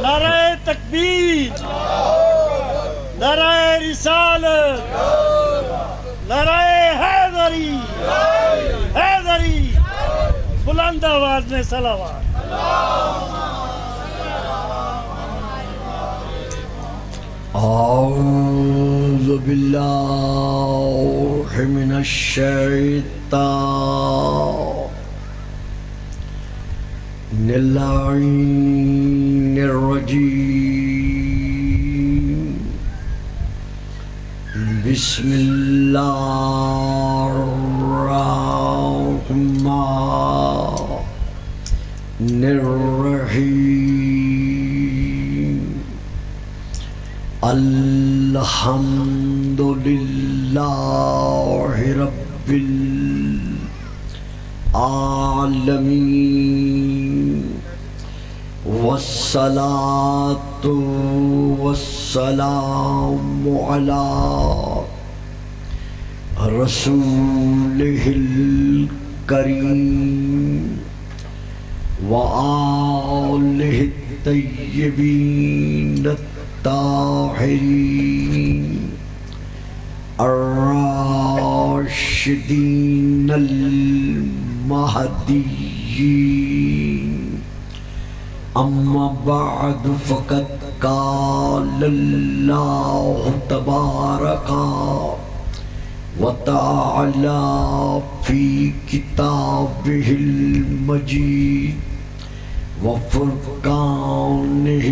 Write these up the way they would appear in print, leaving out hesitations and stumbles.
نعرہ تکبیر، نعرہ رسالت، نعرہ حیدری، حیدری، بلند آواز میں صلوات۔ اعوذ باللہ من الشیطان اللعین الرجیم، بسم اللہ الرحمن الرحیم، الحمد للہ رب العالمین، والصلاة والسلام علی رسولہ الکریم وآلہ الطیبین الطاہرین الراشدین المہدیین، اما بعد فقد قال اللہ تبارک وتعالی فی کتابہ المجید وفرقانہ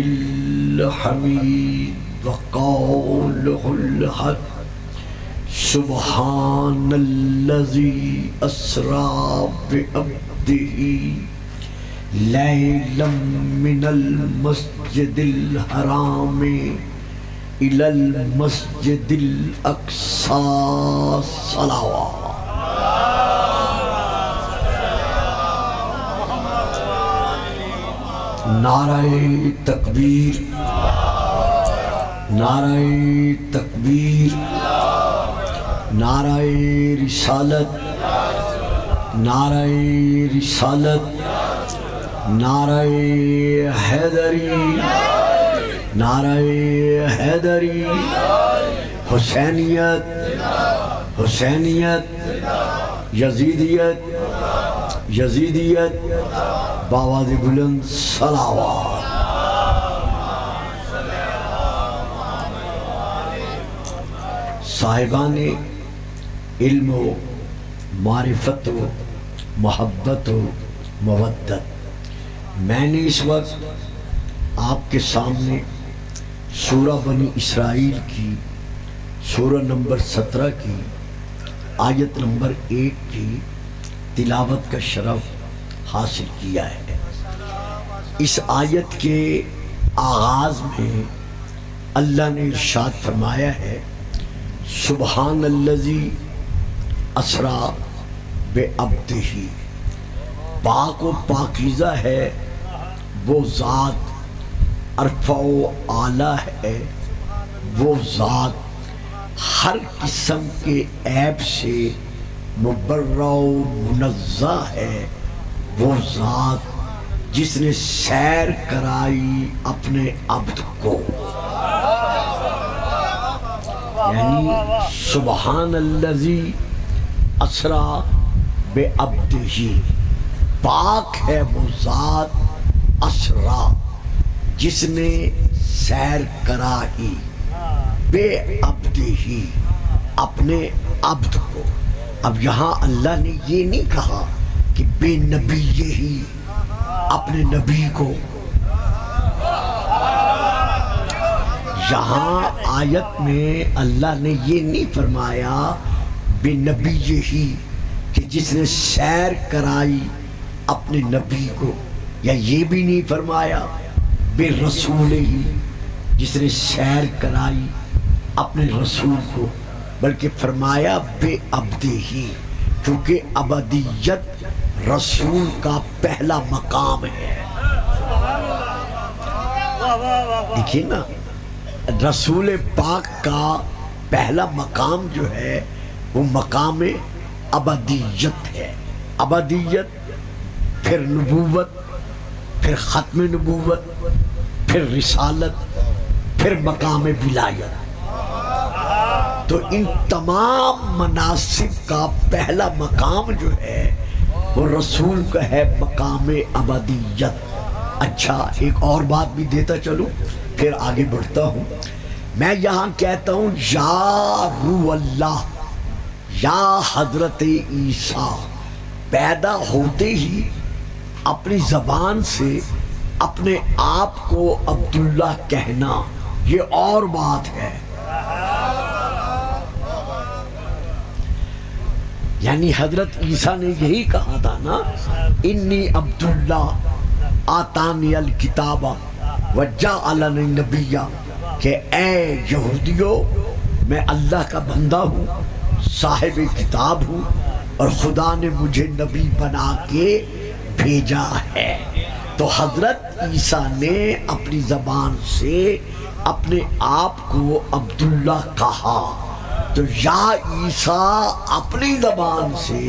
الحمید وقولہ الحق، سبحان الذی اسریٰ بعبدہ لیلا من المسجد الحرام الی المسجد الاقصی، صلوات۔ نعرہ تکبیر، نعرہ تکبیر، نعرہ رسالت، نعرہ رسالت، نعرہ حیدری، نعرہ حیدری، حسینیت، حسینیت، یزیدیت، یزیدیت، باواد بلند صلوات۔ صاحبان علم و معرفت و محبت و مودت، میں نے اس وقت آپ کے سامنے سورہ بنی اسرائیل کی سورہ نمبر 17 کی آیت نمبر 1 کی تلاوت کا شرف حاصل کیا ہے۔ اس آیت کے آغاز میں اللہ نے ارشاد فرمایا ہے، سبحان الذی اسریٰ بعبدہ، پاک و پاکیزہ ہے وہ ذات، ارفع و اعلیٰ ہے وہ ذات، ہر قسم کے عیب سے مبرہ و منزہ ہے وہ ذات، جس نے سیر کرائی اپنے عبد کو، یعنی سبحان الذی اسریٰ بعبدہ، پاک ہے وہ ذات، اسریٰ جس نے سیر کرائی، بے عبدہ اپنے عبد کو۔ اب یہاں اللہ نے یہ نہیں کہا کہ بے نبی ہی اپنے نبی کو، یہاں آیت میں اللہ نے یہ نہیں فرمایا بے نبی ہی کہ جس نے سیر کرائی اپنے نبی کو، یا یہ بھی نہیں فرمایا بے رسول ہی جس نے سیر کرائی اپنے رسول کو، بلکہ فرمایا بے عبد ہی، کیونکہ ابدیت رسول کا پہلا مقام ہے۔ دیکھیے نا، رسول پاک کا پہلا مقام جو ہے وہ مقام ابدیت ہے۔ ابدیت، پھر نبوت، پھر ختم نبوت، پھر رسالت، پھر مقام ولایت۔ تو ان تمام مناصب کا پہلا مقام جو ہے وہ رسول کا ہے، مقام ابدیت۔ اچھا ایک اور بات بھی دیتا چلوں پھر آگے بڑھتا ہوں۔ میں یہاں کہتا ہوں یا روح اللہ، یا حضرت عیسیٰ، پیدا ہوتے ہی اپنی زبان سے اپنے آپ کو عبداللہ کہنا یہ اور بات ہے۔ یعنی حضرت عیسیٰ نے یہی کہا تھا نا، انی عبداللہ آتانی الکتاب وجعلنی نبیا، کہ اے یہودیو میں اللہ کا بندہ ہوں، صاحب کتاب ہوں، اور خدا نے مجھے نبی بنا کے بھیجا ہے۔ تو حضرت عیسیٰ نے اپنی زبان سے اپنے آپ کو عبداللہ کہا۔ تو یا عیسیٰ اپنی زبان سے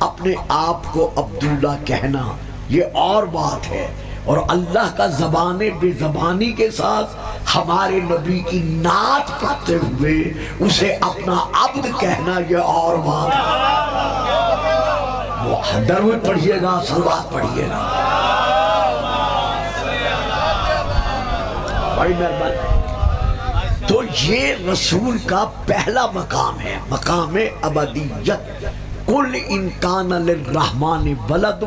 اپنے آپ کو عبداللہ کہنا یہ اور بات ہے، اور اللہ کا زبان بے زبانی کے ساتھ ہمارے نبی کی نعت کرتے ہوئے اسے اپنا عبد کہنا یہ اور بات ہے۔ وہ درود پڑھیے گا، صلوات پڑھیے گا، بڑی مہربانی۔ تو یہ رسول کا پہلا مقام ہے، مقام ابدیت۔ قل ان کان للرحمن ولد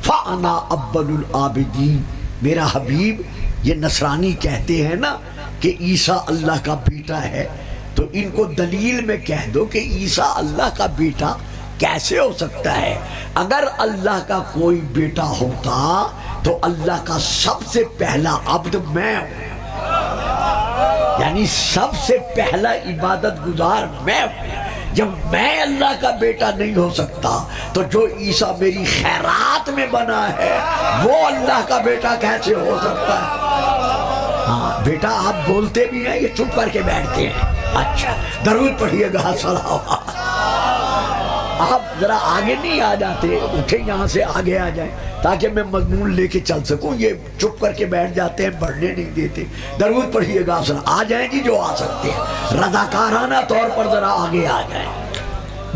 فانا اول العابدین۔ میرا حبیب، یہ نصرانی کہتے ہیں نا کہ عیسیٰ اللہ کا بیٹا ہے، تو ان کو دلیل میں کہہ دو کہ عیسیٰ اللہ کا بیٹا کیسے ہو سکتا ہے؟ اگر اللہ کا کوئی بیٹا ہوتا تو اللہ کا سب سے پہلا عبد میں ہوں، یعنی سب سے پہلا عبادت گزار میں ہوں۔ جب میں اللہ کا بیٹا نہیں ہو سکتا تو جو عیسیٰ میری خیرات میں بنا ہے وہ اللہ کا بیٹا کیسے ہو سکتا ہے؟ ہاں بیٹا آپ بولتے بھی ہیں، یہ چپ کر کے بیٹھتے ہیں۔ اچھا درود پڑھیے گا، صلوات۔ آپ ذرا آگے نہیں آ جاتے، اٹھے یہاں سے آگے آ جائیں تاکہ میں مضمون لے کے چل سکوں۔ یہ چپ کر کے بیٹھ جاتے ہیں، بڑھنے نہیں دیتے۔ درود پڑھیے گا، آ جائیں جی جو آ سکتے ہیں، رضاکارانہ طور پر ذرا آگے آ جائیں۔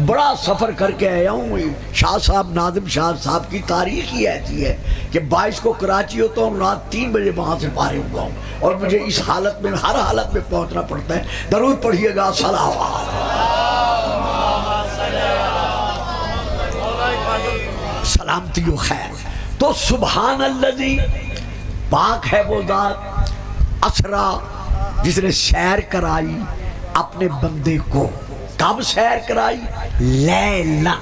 بڑا سفر کر کے آیا ہوں۔ شاہ صاحب، ناظم شاہ صاحب کی تاریخ ہی ایسی ہے کہ 22 کو کراچی ہوتا ہوں، رات 3 بجے وہاں سے فارغ ہوا ہوں، اور مجھے اس حالت میں ہر حالت میں پہنچنا پڑتا ہے۔ درود پڑھیے گا، صلوات۔ سلامتی و خیر۔ تو سبحان الذی، پاک ہے وہ ذات، اسرا، جس نے سیر کرائی اپنے بندے کو۔ کب سیر کرائی؟ لیلا،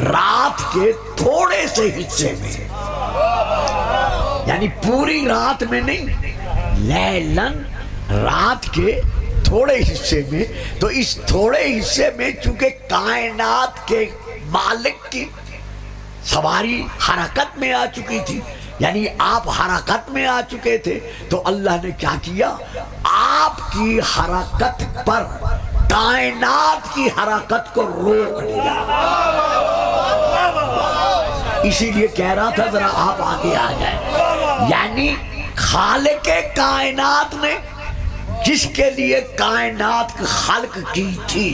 رات کے تھوڑے سے حصے میں، یعنی پوری رات میں نہیں، لیلن، رات کے تھوڑے حصے میں۔ تو اس تھوڑے حصے میں چونکہ کائنات کے مالک کی سواری حرکت میں آ چکی تھی، یعنی آپ حرکت میں آ چکے تھے، تو اللہ نے کیا کیا؟ آپ کی حرکت پر کائنات کی حرکت کو روک دیا۔ اسی لیے کہہ رہا تھا ذرا آپ آگے آ جائیں۔ یعنی خالق کائنات نے جس کے لیے کائنات خلق کی تھی،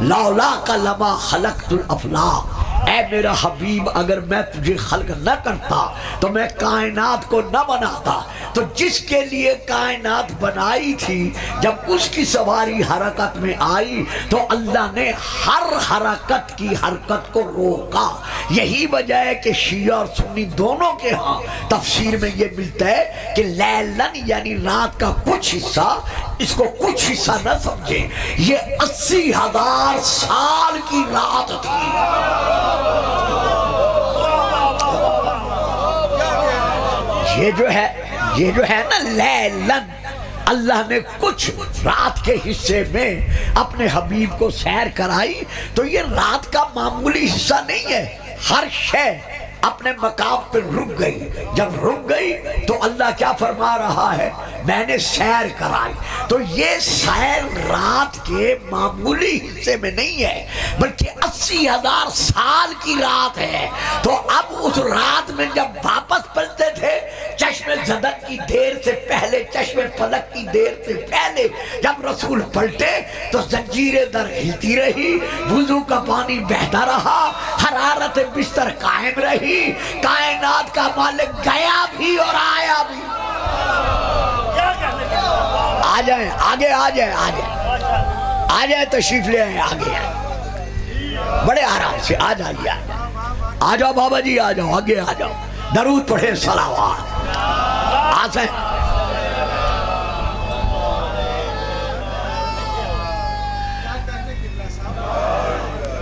لولا کا لما خلقت الافلاق، اے میرا حبیب اگر میں تجھے خلق نہ کرتا تو میں کائنات کو نہ بناتا۔ تو جس کے لیے کائنات بنائی تھی، جب اس کی سواری حرکت میں آئی تو اللہ نے ہر حرکت کی حرکت کو روکا۔ یہی وجہ ہے کہ شیعہ اور سنی دونوں کے ہاں تفسیر میں یہ ملتا ہے کہ لیلن یعنی رات کا کچھ حصہ، اس کو کچھ حصہ نہ سمجھیں، یہ 80,000 سال کی رات تھی۔ یہ جو ہے نا لیلن، اللہ نے کچھ رات کے حصے میں اپنے حبیب کو سیر کرائی، تو یہ رات کا معمولی حصہ نہیں ہے۔ ہر شے اپنے مقام پہ رک گئی۔ جب رک گئی تو اللہ کیا فرما رہا ہے؟ میں نے سیر کرائی۔ تو یہ سیر رات کے معمولی حصے میں نہیں ہے، بلکہ 80,000 سال کی رات ہے۔ تو اب اس رات میں جب واپس پلٹتے تھے چشم زدن کی دیر سے پہلے، چشم پلک کی دیر سے پہلے جب رسول پلٹے تو زنجیریں در ہلتی رہی، وضو کا پانی بہتا رہا، حرارت بستر قائم رہی، کائنات کا مالک گیا بھی اور آیا بھی۔ آ جائیں آگے، آ جائیں آگے، آ جائیں، تشریف لے آئیں، آگے آئیں، بڑے آرام سے آ جائیے، آ جاؤ بابا جی، آ جاؤ آگے، آ جاؤ، درود پڑھیں، صلوات آسیں۔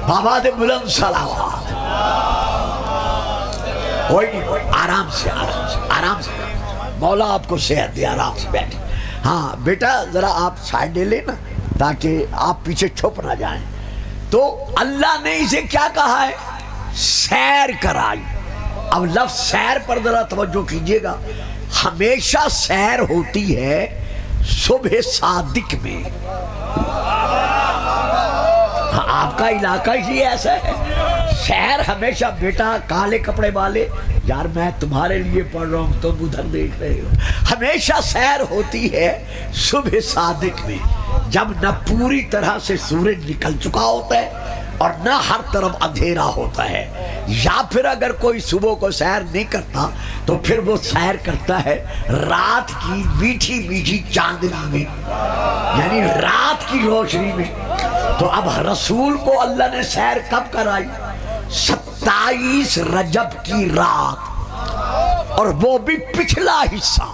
بابا دے بلند صلوات، کوئی نہیں، آرام سے آرام سے آرام سے، مولا آپ کو صحت دے، آرام سے بیٹھے۔ ہاں بیٹا ذرا آپ سائڈ لے لینا تاکہ آپ پیچھے چھپ نہ جائیں۔ تو اللہ نے اسے کیا کہا ہے؟ سیر کرائی۔ اب لفظ سیر پر ذرا توجہ کیجئے گا، ہمیشہ سیر ہوتی ہے صبح صادق میں۔ آپ کا علاقہ ہی ایسا ہے، سیر ہمیشہ، بیٹا کالے کپڑے والے، یار میں تمہارے لیے پڑھ رہا ہوں تم ادھر دیکھ رہے ہو، ہمیشہ سیر ہوتی ہے صبح صادق میں، جب نہ پوری طرح سے سورج نکل چکا ہوتا ہے اور نہ ہر طرف اندھیرا ہوتا ہے۔ یا پھر اگر کوئی صبح کو سیر نہیں کرتا تو پھر وہ سیر کرتا ہے رات کی میٹھی میٹھی چاندنی میں، یعنی رات کی روشنی میں۔ تو اب رسول کو اللہ نے سیر کب کرائی؟ 27 رجب کی رات، اور وہ بھی پچھلا حصہ۔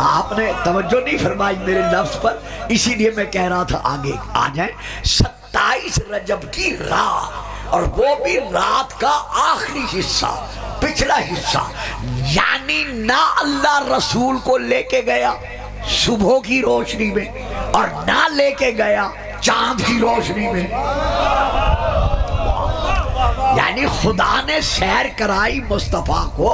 آپ نے توجہ نہیں فرمائی میرے لفظ پر، اسی لیے میں کہہ رہا تھا آگے آ جائیں۔ 27 رجب کی رات، اور وہ بھی رات کا آخری حصہ، پچھلا حصہ، یعنی نہ اللہ رسول کو لے کے گیا صبح کی روشنی میں اور نہ لے کے گیا چاند کی روشنی میں، یعنی خدا نے سیر کرائی مصطفیٰ کو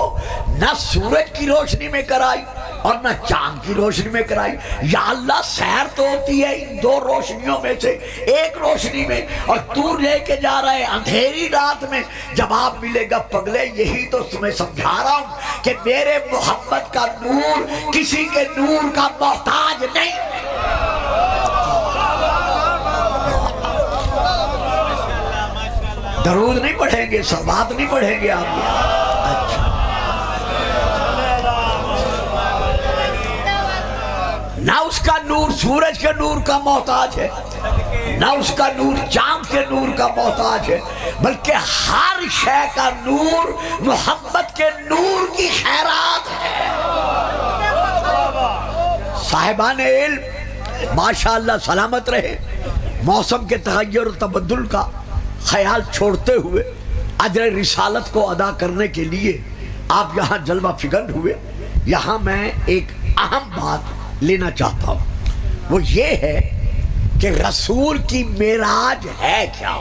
نہ سورج کی روشنی میں کرائی اور نہ چاند کی روشنی میں کرائی۔ یا اللہ سیر تو ہوتی ہے ان دو روشنیوں میں سے ایک روشنی میں، اور تو لے کے جا رہا ہے اندھیری رات میں۔ جواب ملے گا پگلے، یہی تو تمہیں سمجھا رہا ہوں کہ میرے محمد کا نور کسی کے نور کا محتاج نہیں۔ درود نہیں پڑھیں گے، صلوات نہیں پڑھیں گے آپ؟ اچھا، نہ اس کا نور سورج کے نور کا محتاج ہے، نہ اس کا نور چاند کے نور کا محتاج ہے، بلکہ ہر شے کا نور محمد کے نور کی خیرات ہے۔ صاحبان علم ماشاءاللہ سلامت رہے، موسم کے تغیر و تبدل کا خیال چھوڑتے ہوئے اجر رسالت کو ادا کرنے کے لیے آپ یہاں جلوہ فکر ہوئے۔ یہاں میں ایک اہم بات لینا چاہتا ہوں، وہ یہ ہے کہ رسول کی معراج ہے کیا؟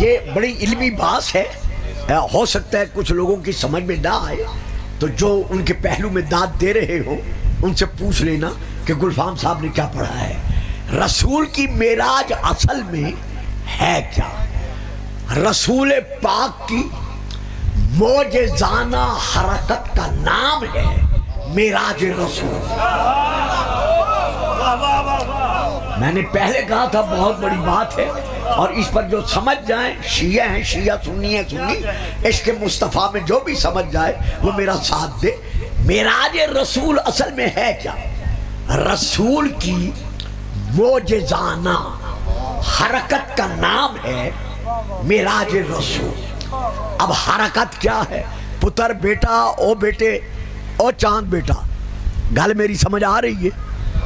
یہ بڑی علمی بات ہے، ہو سکتا ہے کچھ لوگوں کی سمجھ میں نہ آئے، تو جو ان کے پہلو میں داد دے رہے ہو ان سے پوچھ لینا کہ گلفام صاحب نے کیا پڑھا ہے۔ رسول کی معراج اصل میں ہے کیا؟ رسول پاک کی معجزانہ حرکت کا نام ہے معراج رسول۔ میں نے پہلے کہا تھا بہت بڑی بات ہے، اور اس پر جو سمجھ جائیں، شیعہ ہیں شیعہ، سنی ہیں سنی، عشق مصطفیٰ میں جو بھی سمجھ جائے وہ میرا ساتھ دے۔ معراج رسول اصل میں ہے کیا؟ رسول کی معجزانہ حرکت کا نام ہے معراج رسول۔ اب حرکت کیا ہے؟ پتر بیٹا، او بیٹے، او چاند بیٹا، گل میری سمجھ آ رہی ہے؟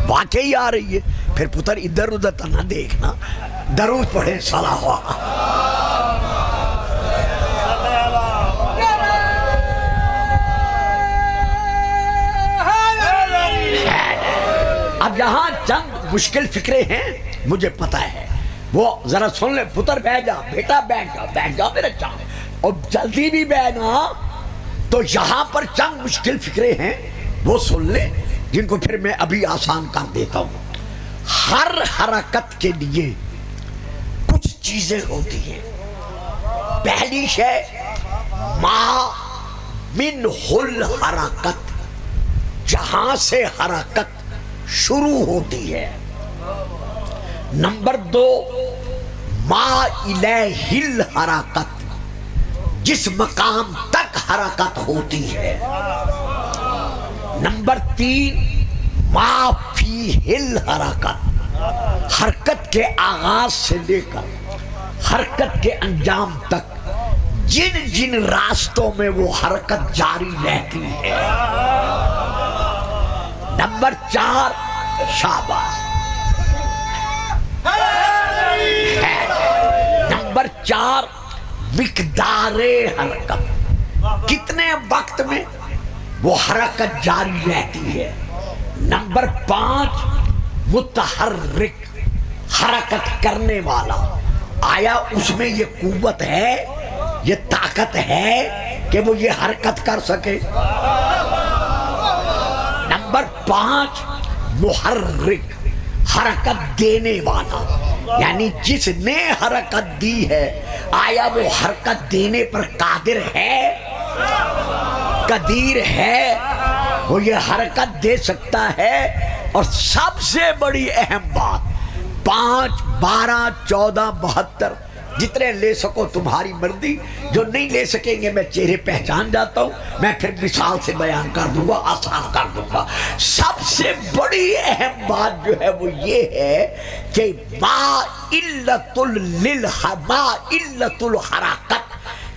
واقعی آ رہی ہے؟ پھر پتر ادھر ادھر نہ دیکھنا، درود پڑھیں، صلوات۔ اب یہاں چند مشکل فکرے ہیں مجھے پتہ ہے، وہ ذرا سن لیں۔ پتر بیٹھ جا، بیٹا بیٹھ جا، بیٹھ جا میرا چاند، اور جلدی بھی بیٹھنا۔ تو یہاں پر چند مشکل فکرے ہیں، وہ سن لیں، جن کو پھر میں ابھی آسان کر دیتا ہوں۔ ہر حرکت کے لیے کچھ چیزیں ہوتی ہیں، پہلی شے ما من الحرکت، جہاں سے حرکت شروع ہوتی ہے۔ نمبر دو ما الیہ الحرکت، جس مقام تک حرکت ہوتی ہے۔ نمبر تین ما فیہ الحرکت، حرکت کے آغاز سے لے کر حرکت کے انجام تک جن جن راستوں میں وہ حرکت جاری رہتی ہے۔ نمبر چار شاباش، نمبر چار مقدار حرکت، کتنے وقت میں وہ حرکت جاری رہتی ہے۔ نمبر پانچ متحرک، حرکت کرنے والا، آیا اس میں یہ قوت ہے، یہ طاقت ہے کہ وہ یہ حرکت کر سکے۔ نمبر پانچ محرک، حرکت دینے والا، یعنی جس نے حرکت دی ہے آیا وہ حرکت دینے پر قادر ہے، قدیر ہے، وہ یہ حرکت دے سکتا ہے۔ اور سب سے بڑی اہم بات 5 12 14 72 جتنے لے سکو تمہاری مرضی، جو نہیں لے سکیں گے میں چہرے پہچان جاتا ہوں، میں پھر مثال سے بیان کر دوں گا، آسان کر دوں گا۔ سب سے بڑی اہم بات جو ہے وہ یہ ہے کہ ما علت الحرکت،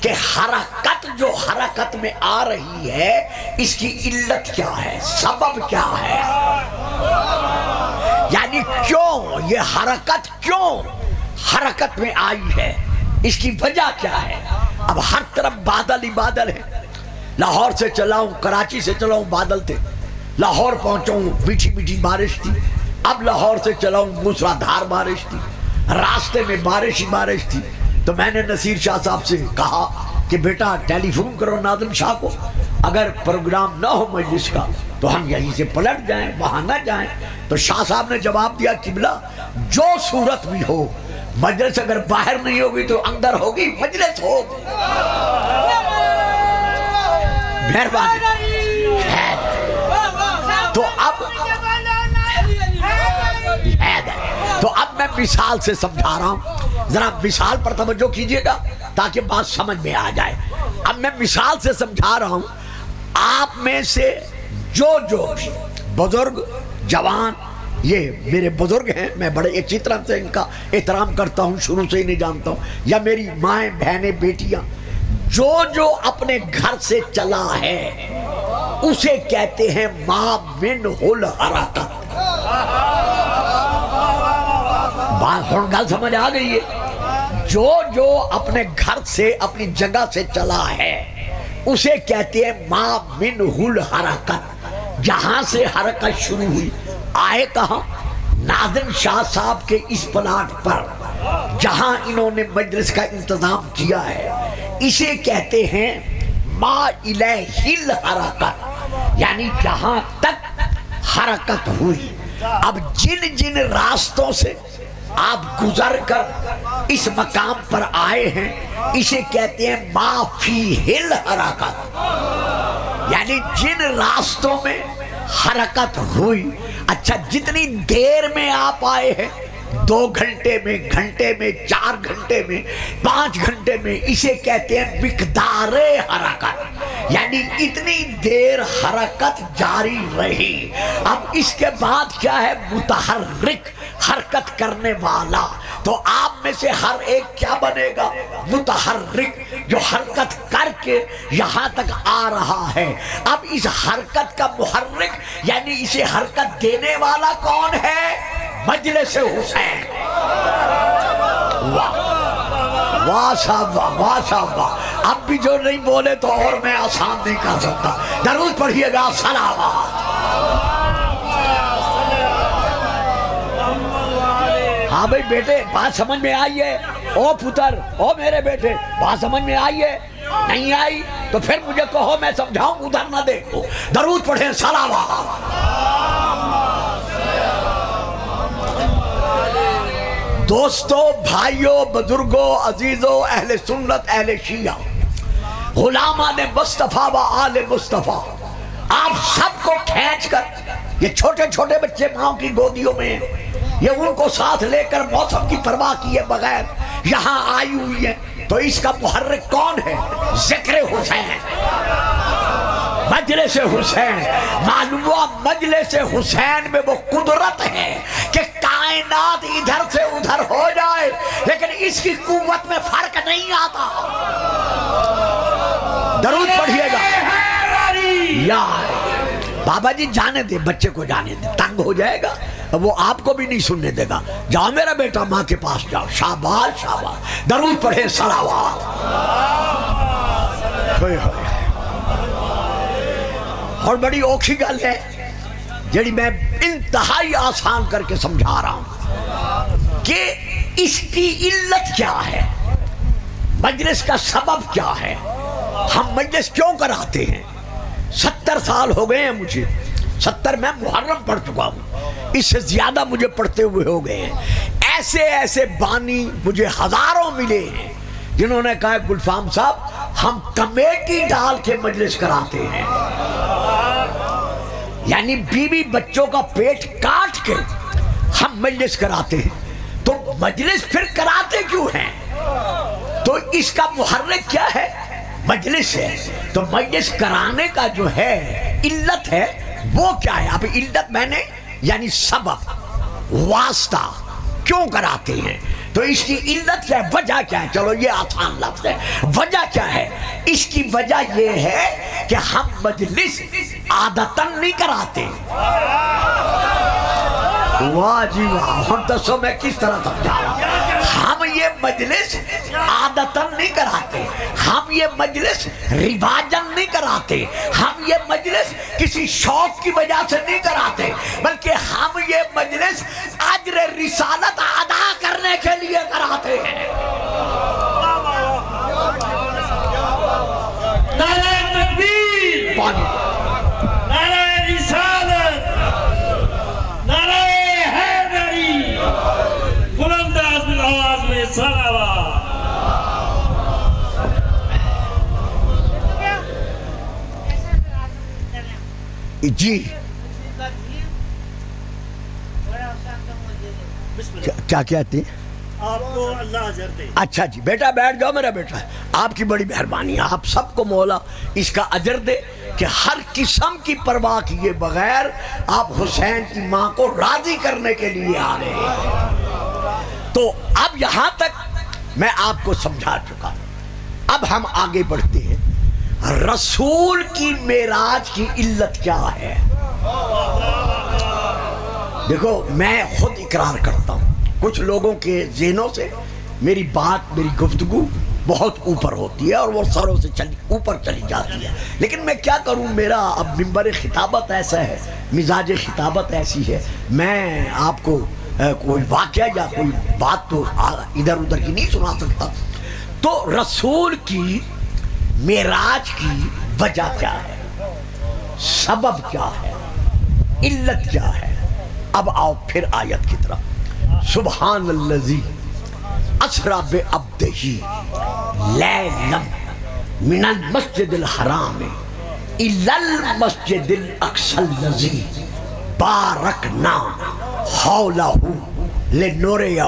کہ حرکت جو حرکت میں آ رہی ہے اس کی علت کیا ہے، سبب کیا ہے، یعنی کیوں یہ حرکت کیوں حرکت میں آئی ہے، اس کی وجہ کیا ہے۔ اب ہر طرف بادل ہی بادل ہے، لاہور سے چلا ہوں، کراچی سے چلا ہوں بادل تھے، لاہور پہنچا ہوں میٹھی میٹھی بارش تھی، اب لاہور سے چلا ہوں موسلادھار بارش تھی، راستے میں بارش ہی بارش تھی۔ تو میں نے نصیر شاہ صاحب سے کہا کہ بیٹا ٹیلی فون کرو ناظم شاہ کو، اگر پروگرام نہ ہو مجلس کا تو ہم یہیں سے پلٹ جائیں، وہاں نہ جائیں۔ تو شاہ صاحب نے جواب دیا قبلہ جو صورت بھی ہو، مجلس اگر باہر نہیں ہوگی تو اندر ہوگی، مجلس ہوگی۔ مہربانی۔ تو اب میں مثال سے سمجھا رہا ہوں، ذرا مثال پر توجہ کیجئے گا تاکہ بات سمجھ میں آ جائے۔ اب میں مثال سے سمجھا رہا ہوں، آپ میں سے جو بھی بزرگ جوان، یہ میرے بزرگ ہیں، میں بڑے اچھی طرح سے ان کا احترام کرتا ہوں، شروع سے ہی نہیں جانتا ہوں، یا میری مائیں بہنیں بیٹیاں، جو اپنے گھر سے چلا ہے اسے کہتے ہیں ما منہ الحرکت۔ بات ہوں گل سمجھ آ گئی ہے، جو اپنے گھر سے اپنی جگہ سے چلا ہے اسے کہتے ہیں ما منہ الحرکت، جہاں سے حرکت شروع ہوئی۔ آئے کہاں؟ ناظم شاہ صاحب کے اس پلاٹ پر جہاں انہوں نے مجلس کا انتظام کیا ہے، اسے کہتے ہیں ما الیہ الحرکت، یعنی جہاں تک حرکت ہوئی۔ اب جن راستوں سے آپ گزر کر اس مقام پر آئے ہیں اسے کہتے ہیں ما فیہ الحرکت، یعنی جن راستوں میں حرکت ہوئی۔ اچھا جتنی دیر میں آپ آئے ہیں، 2 گھنٹے میں، گھنٹے میں، 4 گھنٹے میں، 5 گھنٹے میں، اسے کہتے ہیں مقدار حرکت، یعنی اتنی دیر حرکت جاری رہی۔ اب اس کے بعد کیا ہے؟ متحرک، حرکت کرنے والا۔ تو آپ میں سے ہر ایک کیا بنے گا؟ متحرک، جو حرکت کر کے یہاں تک آ رہا ہے۔ اب اس حرکت کا محرک یعنی اسے حرکت دینے والا کون ہے؟ مجلس حسین۔ واہ صاحب واہ، واہ صاحب واہ۔ اب بھی جو نہیں بولے تو اور میں آسان نہیں کر سکتا۔ درود پڑھیے گا، صلوات۔ ہاں بھئی بیٹے، بات سمجھ میں آئی ہے؟ او پتر، او میرے بیٹے، بات سمجھ میں آئی ہے؟ نہیں آئی تو پھر مجھے کہو، میں سمجھاؤں، ادھر نہ دیکھو۔ درود پڑھیں، صلوات۔ دوستوں، بھائیوں، بزرگوں، عزیزوں، اہل سنت، اہل شیعہ، غلامان مصطفیٰ و آل مصطفیٰ، آپ سب کو کھینچ کر، یہ چھوٹے چھوٹے بچے ماں کی گودیوں میں ہیں، یہ ان کو ساتھ لے کر موسم کی پرواہ کیے بغیر یہاں آئی ہوئی ہے، تو اس کا محرک کون ہے؟ ذکر حسین، مجلس حسین۔ معلوم ہوا مجلس حسین میں وہ قدرت ہے کہ کائنات ادھر سے ادھر ہو جائے لیکن اس کی قوت میں فرق نہیں آتا۔ درود پڑھیے گا۔ یا بابا جی جانے دے، بچے کو جانے دے، تنگ ہو جائے گا، وہ آپ کو بھی نہیں سننے دے گا۔ جاؤ میرا بیٹا، ماں کے پاس جاؤ۔ شاباش شاباش، درود پڑھے، صلوات۔ اور بڑی اوکھی گل ہے جڑی میں انتہائی آسان کر کے سمجھا رہا ہوں کہ اس کی علت کیا ہے، مجلس کا سبب کیا ہے، ہم مجلس کیوں کراتے ہیں۔ 70 سال ہو گئے ہیں مجھے، 70 میں محرم پڑھ چکا ہوں، اس سے زیادہ مجھے پڑھتے ہوئے ہو گئے ہیں۔ ایسے ایسے بانی مجھے ہزاروں ملے ہیں جنہوں نے کہا گلفام صاحب ہم کمیٹی ڈال کے مجلس کراتے ہیں، یعنی بیوی بچوں کا پیٹ کاٹ کے ہم مجلس کراتے ہیں۔ تو مجلس پھر کراتے کیوں ہیں؟ تو اس کا محرک کیا ہے؟ مجلس ہے۔ تو مجلس کرانے کا جو ہے علت ہے وہ کیا ہے؟ اب علت میں نے یعنی سبب، واسطہ، کیوں کراتے ہیں، تو اس کی علت کیا ہے، وجہ کیا ہے؟ چلو یہ آسان لفظ ہے، وجہ کیا ہے؟ اس کی وجہ یہ ہے کہ ہم مجلس عادتاً نہیں کراتے۔ واہ جی واہ، ہم دسو میں کس طرح سمجھا رہا ہوں۔ ہم یہ مجلس عادتاً نہیں کراتے، ہم یہ مجلس رواجاً نہیں کراتے، ہم یہ مجلس کسی شوق کی وجہ سے نہیں کراتے، بلکہ ہم یہ مجلس اجر رسالت ادا کرنے کے لیے کراتے ہیں۔ نعرہ تکبیر، پانی نعرہ رسالت، نعرہ حیدری، بلند آواز میں صلوات۔ جی کیا کہتے ہیں؟ آپ کو اللہ اجر دے۔ اچھا جی بیٹا بیٹھ جاؤ میرا بیٹا، آپ کی بڑی مہربانی ہے، آپ سب کو مولا اس کا اجر دے کہ ہر قسم کی پرواہ کیے بغیر آپ حسین کی ماں کو راضی کرنے کے لیے آ رہے ہیں۔ تو اب یہاں تک میں آپ کو سمجھا چکا، اب ہم آگے بڑھتے ہیں۔ رسول کی معراج کی علت کیا ہے؟ دیکھو میں خود اقرار کرتا ہوں، کچھ لوگوں کے ذہنوں سے میری بات، میری گفتگو بہت اوپر ہوتی ہے اور وہ سروں سے اوپر چلی جاتی ہے، لیکن میں کیا کروں، میرا اب منبر خطابت ایسا ہے، مزاج خطابت ایسی ہے، میں آپ کو کوئی واقعہ یا کوئی بات تو ادھر ادھر کی نہیں سنا سکتا۔ تو رسول کی معراج کی وجہ کیا ہے، سبب کیا ہے، علت کیا ہے؟ اب آؤ پھر آیت کی طرف۔ سبحان الذی اسری بعبدہ لیلا من المسجد الحرام الی المسجد الاقصی الذی بارکنا حولہ لنریہ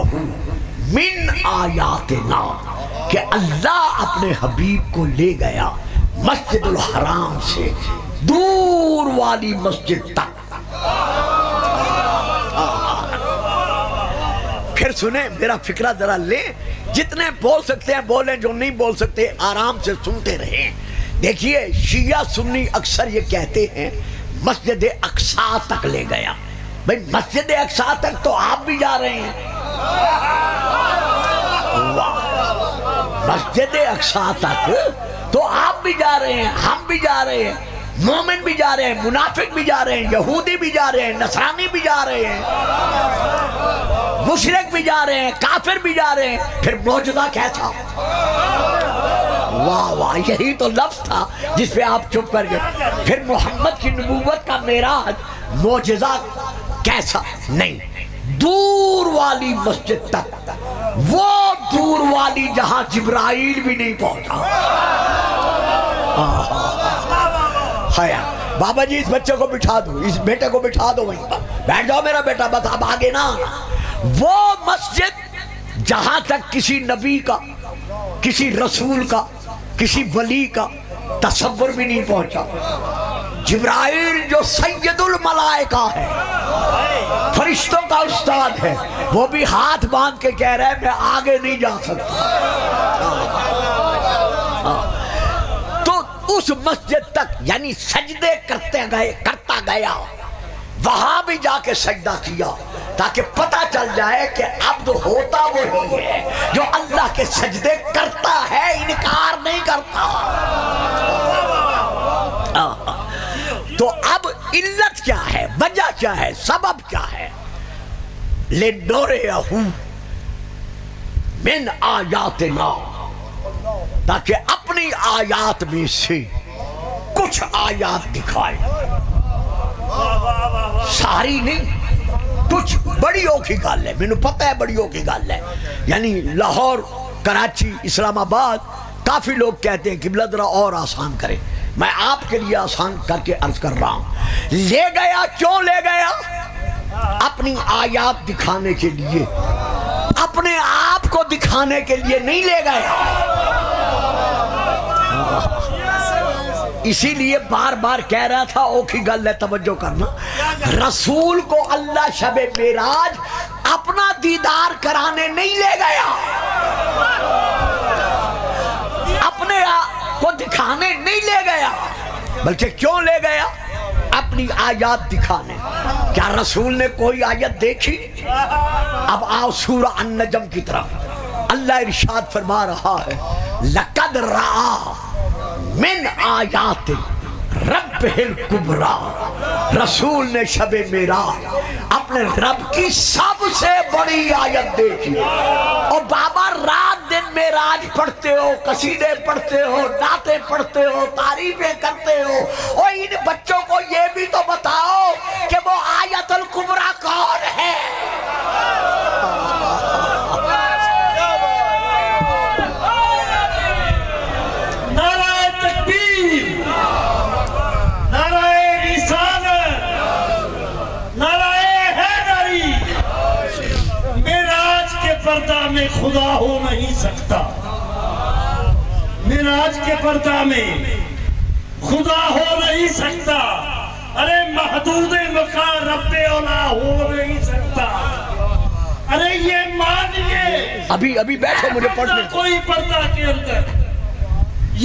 من آیاتنا، کہ اللہ اپنے حبیب کو لے گیا مسجد الحرام سے دور والی مسجد تک۔ پھر سنیں میرا فکرہ ذرا لیں، جتنے بول سکتے ہیں بولیں، جو نہیں بول سکتے آرام سے سنتے رہیں۔ دیکھیے شیعہ سنی اکثر یہ کہتے ہیں مسجد اقصی تک لے گیا۔ بھئی مسجد اقصی تک تو آپ بھی جا رہے ہیں، مسجد اقصی تک تو آپ بھی جا رہے ہیں، ہم بھی جا رہے ہیں، مومن بھی جا رہے ہیں، منافق بھی جا رہے ہیں، یہودی بھی جا رہے ہیں، نصرانی بھی جا رہے ہیں، مشرک بھی جا رہے ہیں، کافر بھی جا رہے ہیں۔ پھر معجزہ کیسا؟ واہ واہ، یہی تو لفظ تھا جس پہ آپ چپ کر گئے۔ پھر محمد کی نبوت کا معراج معجزہ کیسا؟ نہیں، دور والی مسجد تک، وہ دور والی جہاں جبرائیل بھی نہیں پہنچا۔ بابا جی اس بچے کو بٹھا دو، اس بیٹے کو بٹھا دو وہیں پر، بیٹھ جاؤ میرا بیٹا، بس اب آگے نہ آنا۔ وہ مسجد جہاں تک کسی نبی کا، کسی رسول کا، کسی ولی کا تصور بھی نہیں پہنچا۔ جبرائیل جو سید الملائکہ ہے، فرشتوں کا استاد ہے، وہ بھی ہاتھ باندھ کے کہہ رہا ہے میں آگے نہیں جا سکتا۔ تو اس مسجد تک یعنی سجدے کرتا گیا، وہاں بھی جا کے سجدہ کیا تاکہ پتہ چل جائے کہ عبد ہوتا وہی ہے جو اللہ کے سجدے کرتا ہے، انکار نہیں کرتا۔ تو اب علت کیا ہے، وجہ کیا ہے، سبب کیا ہے؟ لِنُرِيَهُ مِنْ آیاتنا، تاکہ اپنی آیات میں سے کچھ آیات دکھائے، ساری نہیں، کچھ۔ بڑیوں کی گل ہے، میں نے پتہ ہے بڑیوں کی گل ہے، یعنی لاہور، کراچی، اسلام آباد کافی لوگ کہتے ہیں قبلہ ذرا اور آسان کرے، میں آپ کے لیے آسان کر کے عرض کر رہا ہوں۔ لے گیا، کیوں لے گیا؟ اپنی آیات دکھانے کے لیے، اپنے آپ کو دکھانے کے لیے نہیں لے گیا۔ اسی لیے بار بار کہہ رہا تھا، اوکھی گل ہے، توجہ کرنا، رسول کو اللہ شب معراج اپنا دیدار کرانے نہیں لے گیا، اپنے آپ کو دکھانے نہیں لے گیا، بلکہ کیوں لے گیا؟ اپنی آیات دکھانے۔ کیا رسول نے کوئی آیت دیکھی؟ اب آؤ سورہ النجم کی طرف، اللہ ارشاد فرما رہا ہے لَقَدْ رَآ من آیات ربہ الکبریٰ، رسول نے شب معراج اپنے رب کی سب سے بڑی آیت دیکھی۔ اور بابا رات دن معراج پڑھتے ہو، قصیدے پڑھتے ہو، نعتیں پڑھتے ہو، تعریفیں کرتے ہو، اور ان بچوں کو یہ بھی تو بتاؤ کہ وہ آیت الکبریٰ کون ہے؟ پردہ میں خدا ہو نہیں سکتا، معراج کے پردہ میں خدا ہو نہیں سکتا، ارے محدود مکان رب اولا ہو نہیں سکتا، ارے یہ مانیے، ابھی بیٹھو مجھے پڑھنے، کوئی پردہ کے اندر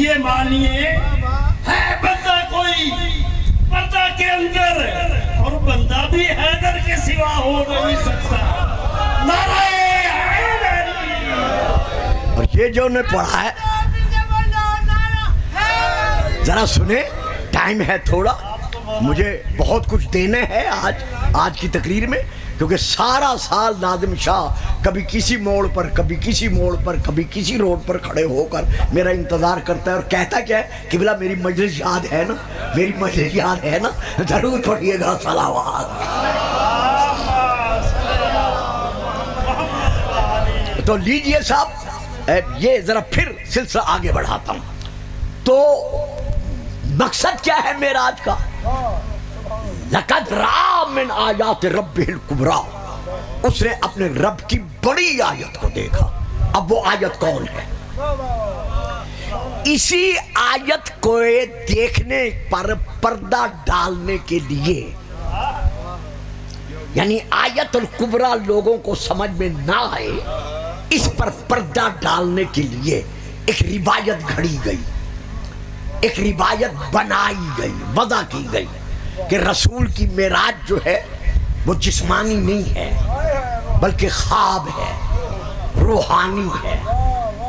یہ مانیے ہے بندہ کوئی پردہ کے اندر، اور بندہ بھی حیدر کے سوا ہو نہیں سکتا۔ نعرہ اور یہ جو نے پڑھا ہے ذرا سنیں، ٹائم ہے تھوڑا، مجھے بہت کچھ دینے ہے آج کی تقریر میں، کیونکہ سارا سال ناظم شاہ کبھی کسی موڑ پر، کبھی کسی موڑ پر، کبھی کسی روڈ پر کھڑے ہو کر میرا انتظار کرتا ہے اور کہتا کیا ہے کہ بلا میری مجلس یاد ہے نا، میری مجلس یاد ہے نا، ضرور پڑھیے گا صلوات۔ تو لیجئے صاحب، یہ ذرا پھر سلسلہ آگے بڑھاتا ہوں۔ تو مقصد کیا ہے معراج کا؟ لَقَدْ رَآ مِنْ آیَاتِ رَبِّهِ الْكُبْرَى، اس نے اپنے رب کی بڑی آیت کو دیکھا۔ اب وہ آیت کون ہے؟ اسی آیت کو دیکھنے پر پردہ ڈالنے کے لیے، یعنی آیت الکبریٰ لوگوں کو سمجھ میں نہ آئے، اس پر پردہ ڈالنے کے لیے ایک روایت گھڑی گئی، ایک روایت بنائی گئی، وضع کی گئی کہ رسول کی معراج جو ہے وہ جسمانی نہیں ہے بلکہ خواب ہے، روحانی ہے،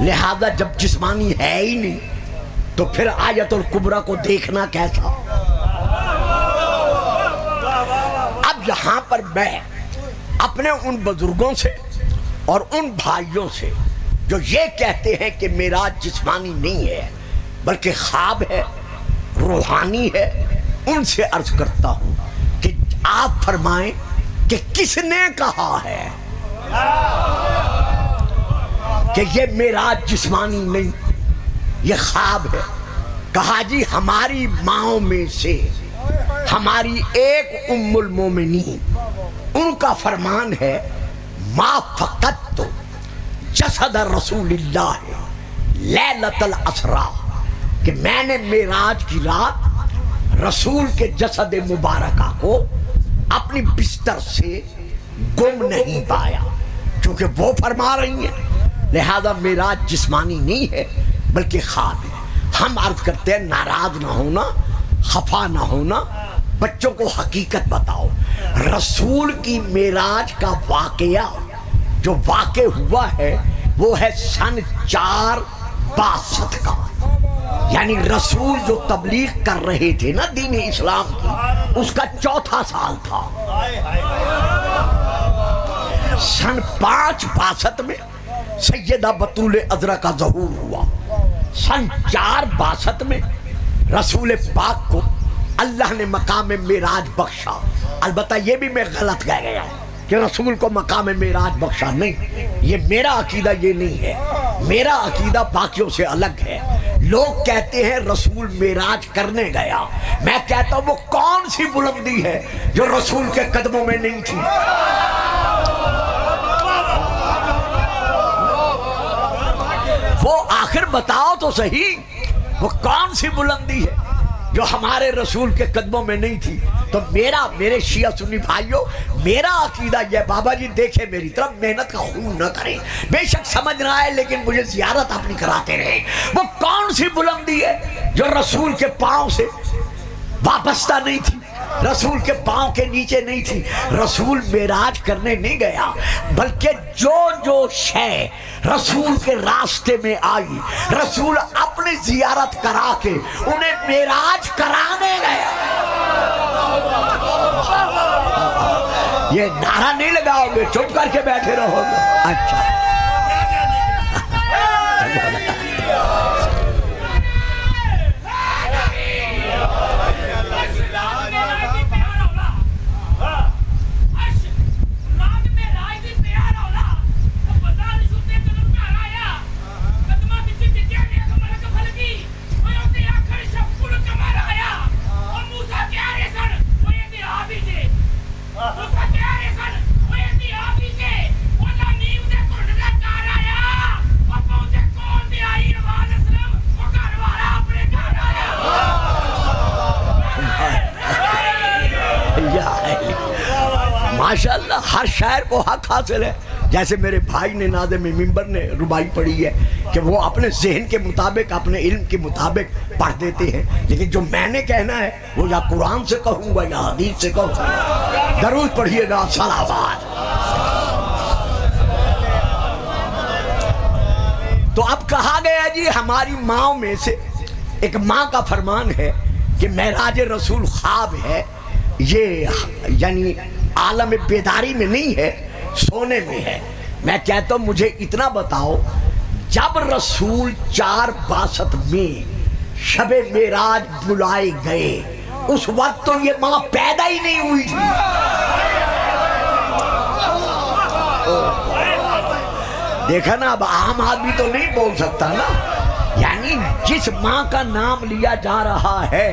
لہذا جب جسمانی ہے ہی نہیں تو پھر آیت الکبریٰ کو دیکھنا کیسا؟ اب یہاں پر میں اپنے ان بزرگوں سے اور ان بھائیوں سے جو یہ کہتے ہیں کہ معراج جسمانی نہیں ہے بلکہ خواب ہے، روحانی ہے، ان سے عرض کرتا ہوں کہ آپ فرمائیں کہ کس نے کہا ہے کہ یہ معراج جسمانی نہیں، یہ خواب ہے؟ کہا جی ہماری ماؤں میں سے ہماری ایک ام المومنین، ان کا فرمان ہے ما فقدت جسد رسول اللہ لیلۃ الاسریٰ، کہ میں نے معراج کی رات رسول کے جسد مبارکہ کو اپنی بستر سے گم نہیں پایا، چونکہ وہ فرما رہی ہیں، لہذا معراج جسمانی نہیں ہے بلکہ خواب ہے۔ ہم عرض کرتے ہیں ناراض نہ ہونا، خفا نہ ہونا، بچوں کو حقیقت بتاؤ۔ رسول کی معراج کا واقعہ جو واقع ہوا ہے وہ ہے سن 462 کا، یعنی رسول جو تبلیغ کر رہے تھے نا دین اسلام کی، اس کا 4تھا سال تھا۔ سن 562 میں سیدہ بطول عذرا کا ظہور ہوا۔ سن 462 میں رسول پاک کو اللہ نے مقام معراج بخشا۔ البتہ یہ بھی میں غلط کہہ گیا کہ رسول کو مقام معراج بخشا، نہیں، یہ میرا عقیدہ یہ نہیں ہے، میرا عقیدہ باقیوں سے الگ ہے۔ لوگ کہتے ہیں رسول معراج کرنے گیا، میں کہتا ہوں وہ کون سی بلندی ہے جو رسول کے قدموں میں نہیں تھی؟ وہ آخر بتاؤ تو صحیح، وہ کون سی بلندی ہے جو ہمارے رسول کے قدموں میں نہیں تھی؟ تو میرے شیعہ سنی بھائیوں، میرا عقیدہ یہ، بابا جی دیکھیں میری طرف، محنت کا خون نہ کریں، بے شک سمجھ رہا ہے لیکن مجھے زیارت اپنی کراتے رہے۔ وہ کون سی بلندی ہے جو رسول کے پاؤں سے وابستہ نہیں تھی، رسول کے پاؤں کے نیچے نہیں تھی؟ رسول معراج کرنے نہیں گیا، بلکہ جو شے رسول کے راستے میں آئی، رسول اپنی زیارت کرا کے انہیں معراج کرانے گیا۔ یہ نعرہ نہیں لگاؤ گے، چپ کر کے بیٹھے رہو گے؟ اچھا، ماشاءاللہ ہر شاعر کو حق حاصل ہے۔ جیسے میرے بھائی نے ناظم منبر نے ربائی پڑھی ہے کہ وہ اپنے ذہن کے مطابق، اپنے علم کے مطابق پڑھ دیتے ہیں، لیکن جو میں نے کہنا ہے وہ یا قرآن سے کہوں گا یا حدیث سے کہوں گا۔ درود پڑھیے گا، صلوات۔ تو اب کہا گیا جی ہماری ماں میں سے ایک ماں کا فرمان ہے کہ معراج رسول خواب ہے، یہ یعنی عالم بیداری میں نہیں ہے، سونے میں ہے۔ میں کہتا ہوں مجھے اتنا بتاؤ، جب رسول 462 میں شب معراج بلائے گئے، اس وقت تو یہ ماں پیدا ہی نہیں ہوئی تھی۔ دیکھا نا، اب عام آدمی تو نہیں بول سکتا نا، یعنی جس ماں کا نام لیا جا رہا ہے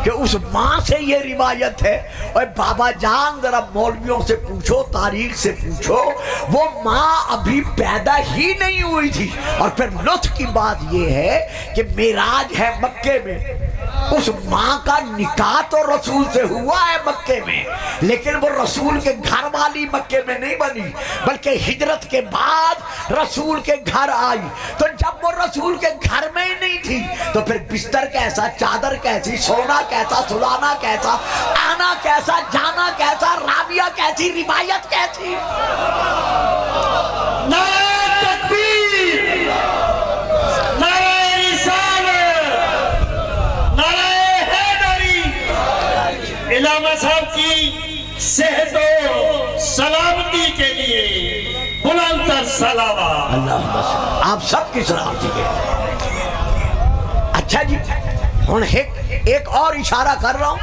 کہ اس ماں سے یہ روایت ہے، اور بابا جان ذرا مولویوں سے پوچھو، تاریخ سے پوچھو، وہ ماں ابھی پیدا ہی نہیں ہوئی تھی۔ اور پھر لطف کی بات یہ ہے کہ معراج ہے مکے میں، اس ماں کا نکاح تو رسول سے ہوا ہے مکے میں، لیکن وہ رسول کے گھر والی مکے میں نہیں بنی، بلکہ ہجرت کے بعد رسول کے گھر آئی۔ تو جب وہ رسول کے گھر میں ہی نہیں تھی تو پھر بستر کیسا، چادر کیسی، سونا کیسا، سلانا کیسا، آنا کیسا، جانا کیسا، رابعہ کیسی، روایت کیسی؟ نعرہ تکبیر، نعرہ رسالت، نعرہ حیدری۔ علامہ صاحب کی صحت و سلامتی کے لیے بلند تر صلوات۔ اللہم صل، آپ سب کی سلامتی کے۔ اچھا جی، ہن ایک اور اشارہ کر رہا ہوں،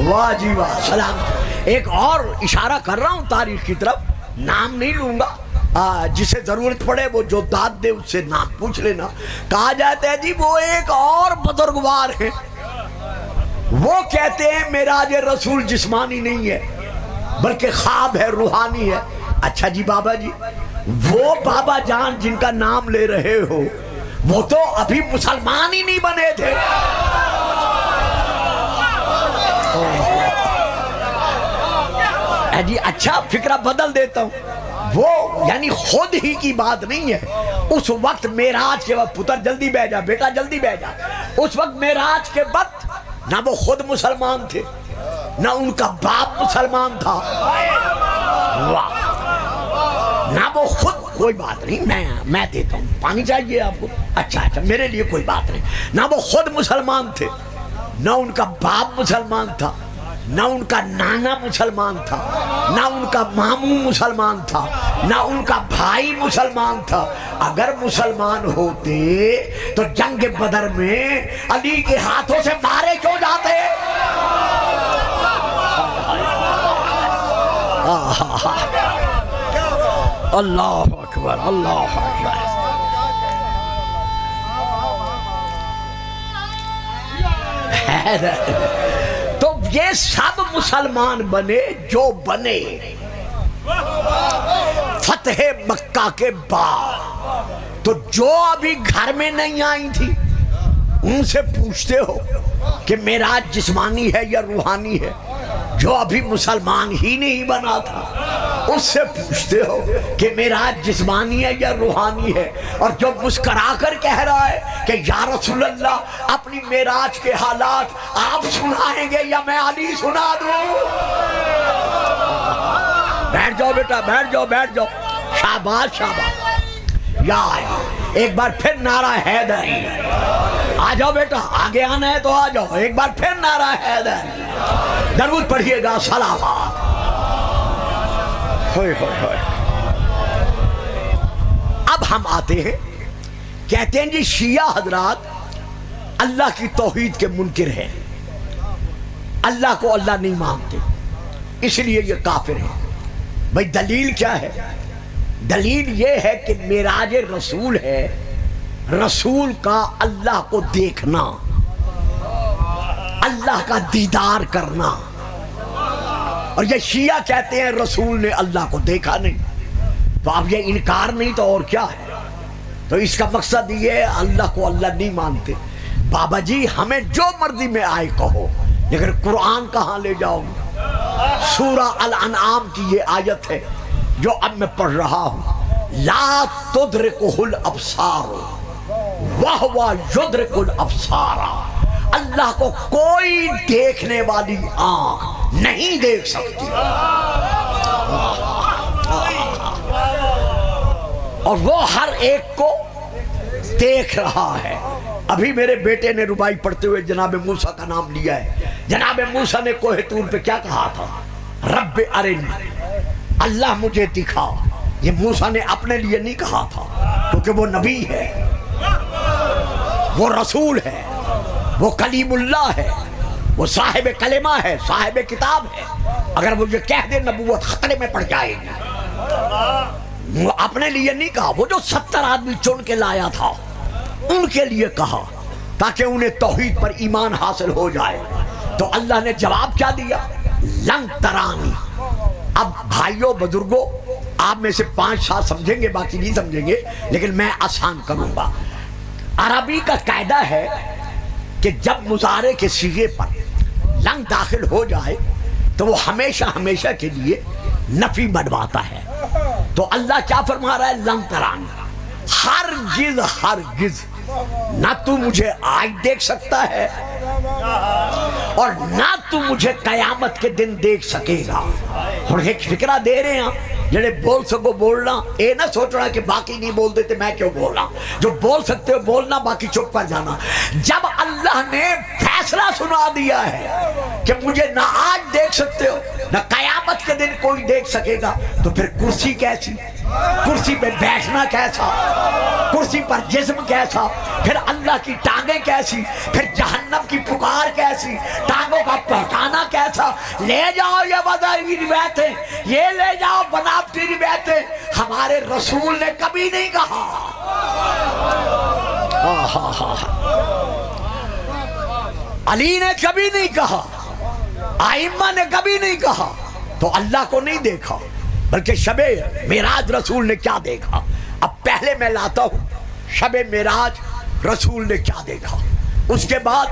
واہ جی واہ سلام. ایک اور اشارہ کر رہا ہوں تاریخ کی طرف, نام نہیں لوں گا, جسے ضرورت پڑے وہ جو داد دے اس سے نام پوچھ لینا. کہا جاتا ہے جی وہ ایک اور بزرگوار ہیں, وہ کہتے ہیں معراج رسول جسمانی نہیں ہے بلکہ خواب ہے, روحانی ہے. اچھا جی بابا جی, وہ بابا جان جن کا نام لے رہے ہو وہ تو ابھی مسلمان ہی نہیں بنے تھے. جی اچھا فکرہ بدل دیتا ہوں, وہ یعنی خود ہی کی بات نہیں ہے. اس وقت معراج کے وقت, پتر جلدی بیٹھ جا بیٹا جلدی بیٹھ جا, اس وقت معراج کے وقت نہ وہ خود مسلمان تھے نہ ان کا باپ مسلمان تھا, نہ وہ خود. کوئی بات نہیں, میں دیتا ہوں, پانی چاہیے آپ کو؟ اچھا میرے لیے کوئی بات نہیں. نہ وہ خود مسلمان تھے نہ ان کا باپ مسلمان تھا نہ ان کا نانا مسلمان تھا نہ ان کا ماموں مسلمان تھا نہ ان کا بھائی مسلمان تھا. اگر مسلمان ہوتے تو جنگ بدر میں علی کے ہاتھوں سے مارے کیوں جاتے؟ اللہ اکبر اللہ اکبر. تو یہ سب مسلمان بنے جو بنے فتح مکہ کے بعد. تو جو ابھی گھر میں نہیں آئی تھی ان سے پوچھتے ہو کہ معراج جسمانی ہے یا روحانی ہے. جو ابھی مسلمان ہی نہیں بنا تھا اس سے پوچھتے ہو کہ معراج جسمانی ہے یا روحانی ہے. اور جو مسکرا کر کہہ رہا ہے کہ یا رسول اللہ اپنی معراج کے حالات آپ سنائیں گے یا میں علی سنا دوں؟ بیٹھ جاؤ بیٹا بیٹھ جاؤ بیٹھ جاؤ. شاباش شاباش. یا ایک بار پھر نعرہ حیدری. آ جاؤ بیٹا, آگے آنا ہے تو آ جاؤ. ایک بار پھر نعرہ حیدری. درود پڑھیے گا سلامات. ہوئے ہوئے ہوئے. اب ہم آتے ہیں, کہتے ہیں جی شیعہ حضرات اللہ کی توحید کے منکر ہیں, اللہ کو اللہ نہیں مانتے, اس لیے یہ کافر ہیں. بھئی دلیل کیا ہے؟ دلیل یہ ہے کہ معراج رسول ہے, رسول کا اللہ کو دیکھنا, اللہ کا دیدار کرنا. اور یہ شیعہ کہتے ہیں رسول نے اللہ کو دیکھا نہیں. تو اب یہ انکار نہیں تو اور کیا ہے؟ تو اس کا مقصد یہ ہے اللہ کو اللہ نہیں مانتے. بابا جی ہمیں جو مرضی میں آئے کہو, لیکن قرآن کہاں لے جاؤ گے؟ سورہ الانعام کی یہ آیت ہے جو اب میں پڑھ رہا ہوں, لا تدرکہ الابصار وہو یدرک الابصار. اللہ کو کوئی دیکھنے والی آنکھ نہیں دیکھ سکتی, اور وہ ہر ایک کو دیکھ رہا ہے. ابھی میرے بیٹے نے ربائی پڑھتے ہوئے جناب موسیٰ کا نام لیا ہے. جناب موسیٰ نے کوہ طور پہ کیا کہا تھا؟ رب ارنی, اللہ مجھے دکھا. یہ موسیٰ نے اپنے لیے نہیں کہا تھا, کیونکہ وہ نبی ہے, وہ رسول ہے, وہ کلیم اللہ ہے, وہ صاحب کلمہ ہے, صاحب کتاب ہے. اگر وہ یہ کہہ دے نبوت خطرے میں پڑ جائے گی. وہ اپنے لیے نہیں کہا, وہ جو 70 آدمی چن کے لایا تھا ان کے لیے کہا تاکہ انہیں توحید پر ایمان حاصل ہو جائے. تو اللہ نے جواب کیا دیا؟ لن ترانی. اب بھائیوں بزرگوں, آپ میں سے 5-7 سمجھیں گے, باقی نہیں سمجھیں گے, لیکن میں آسان کروں گا. عربی کا قاعدہ ہے کہ جب مضارع کے صیغے پر لن داخل ہو جائے تو وہ ہمیشہ ہمیشہ کے لیے نفی بنواتا ہے. تو اللہ کیا فرما رہا ہے؟ لن ترانی, ہرگز ہرگز نہ تو مجھے آج دیکھ سکتا ہے اور نہ تو مجھے قیامت کے دن دیکھ سکے گا. اور ایک فکرہ دے رہے ہیں جڑے بول سکو بولنا, اے نہ سوچ رہا کہ باقی نہیں بول دیتے میں کیوں بول رہا. جو بول سکتے ہو بولنا, باقی چپ کر جانا. جب اللہ نے فیصلہ سنا دیا ہے کہ مجھے نہ آج دیکھ سکتے ہو نہ قیامت کے دن کوئی دیکھ سکے گا, تو پھر کرسی کیسی, کرسی پہ بیٹھنا کیسا، کرسی پر جسم کیسا، پھر اللہ کی ٹانگیں کیسی، پھر جہنم کی پکار کیسی، ٹانگوں کا پہچانا کیسا. لے جاؤ یہ وضعی روایتیں، یہ لے جاؤ بناوٹی روایتیں. ہمارے رسول نے کبھی نہیں کہا. علی نے کبھی نہیں کہا، ائمہ نے کبھی نہیں کہا. تو اللہ کو نہیں دیکھا بلکہ شب معراج رسول نے کیا دیکھا. اب پہلے میں لاتا ہوں شب معراج رسول نے کیا دیکھا، اس کے بعد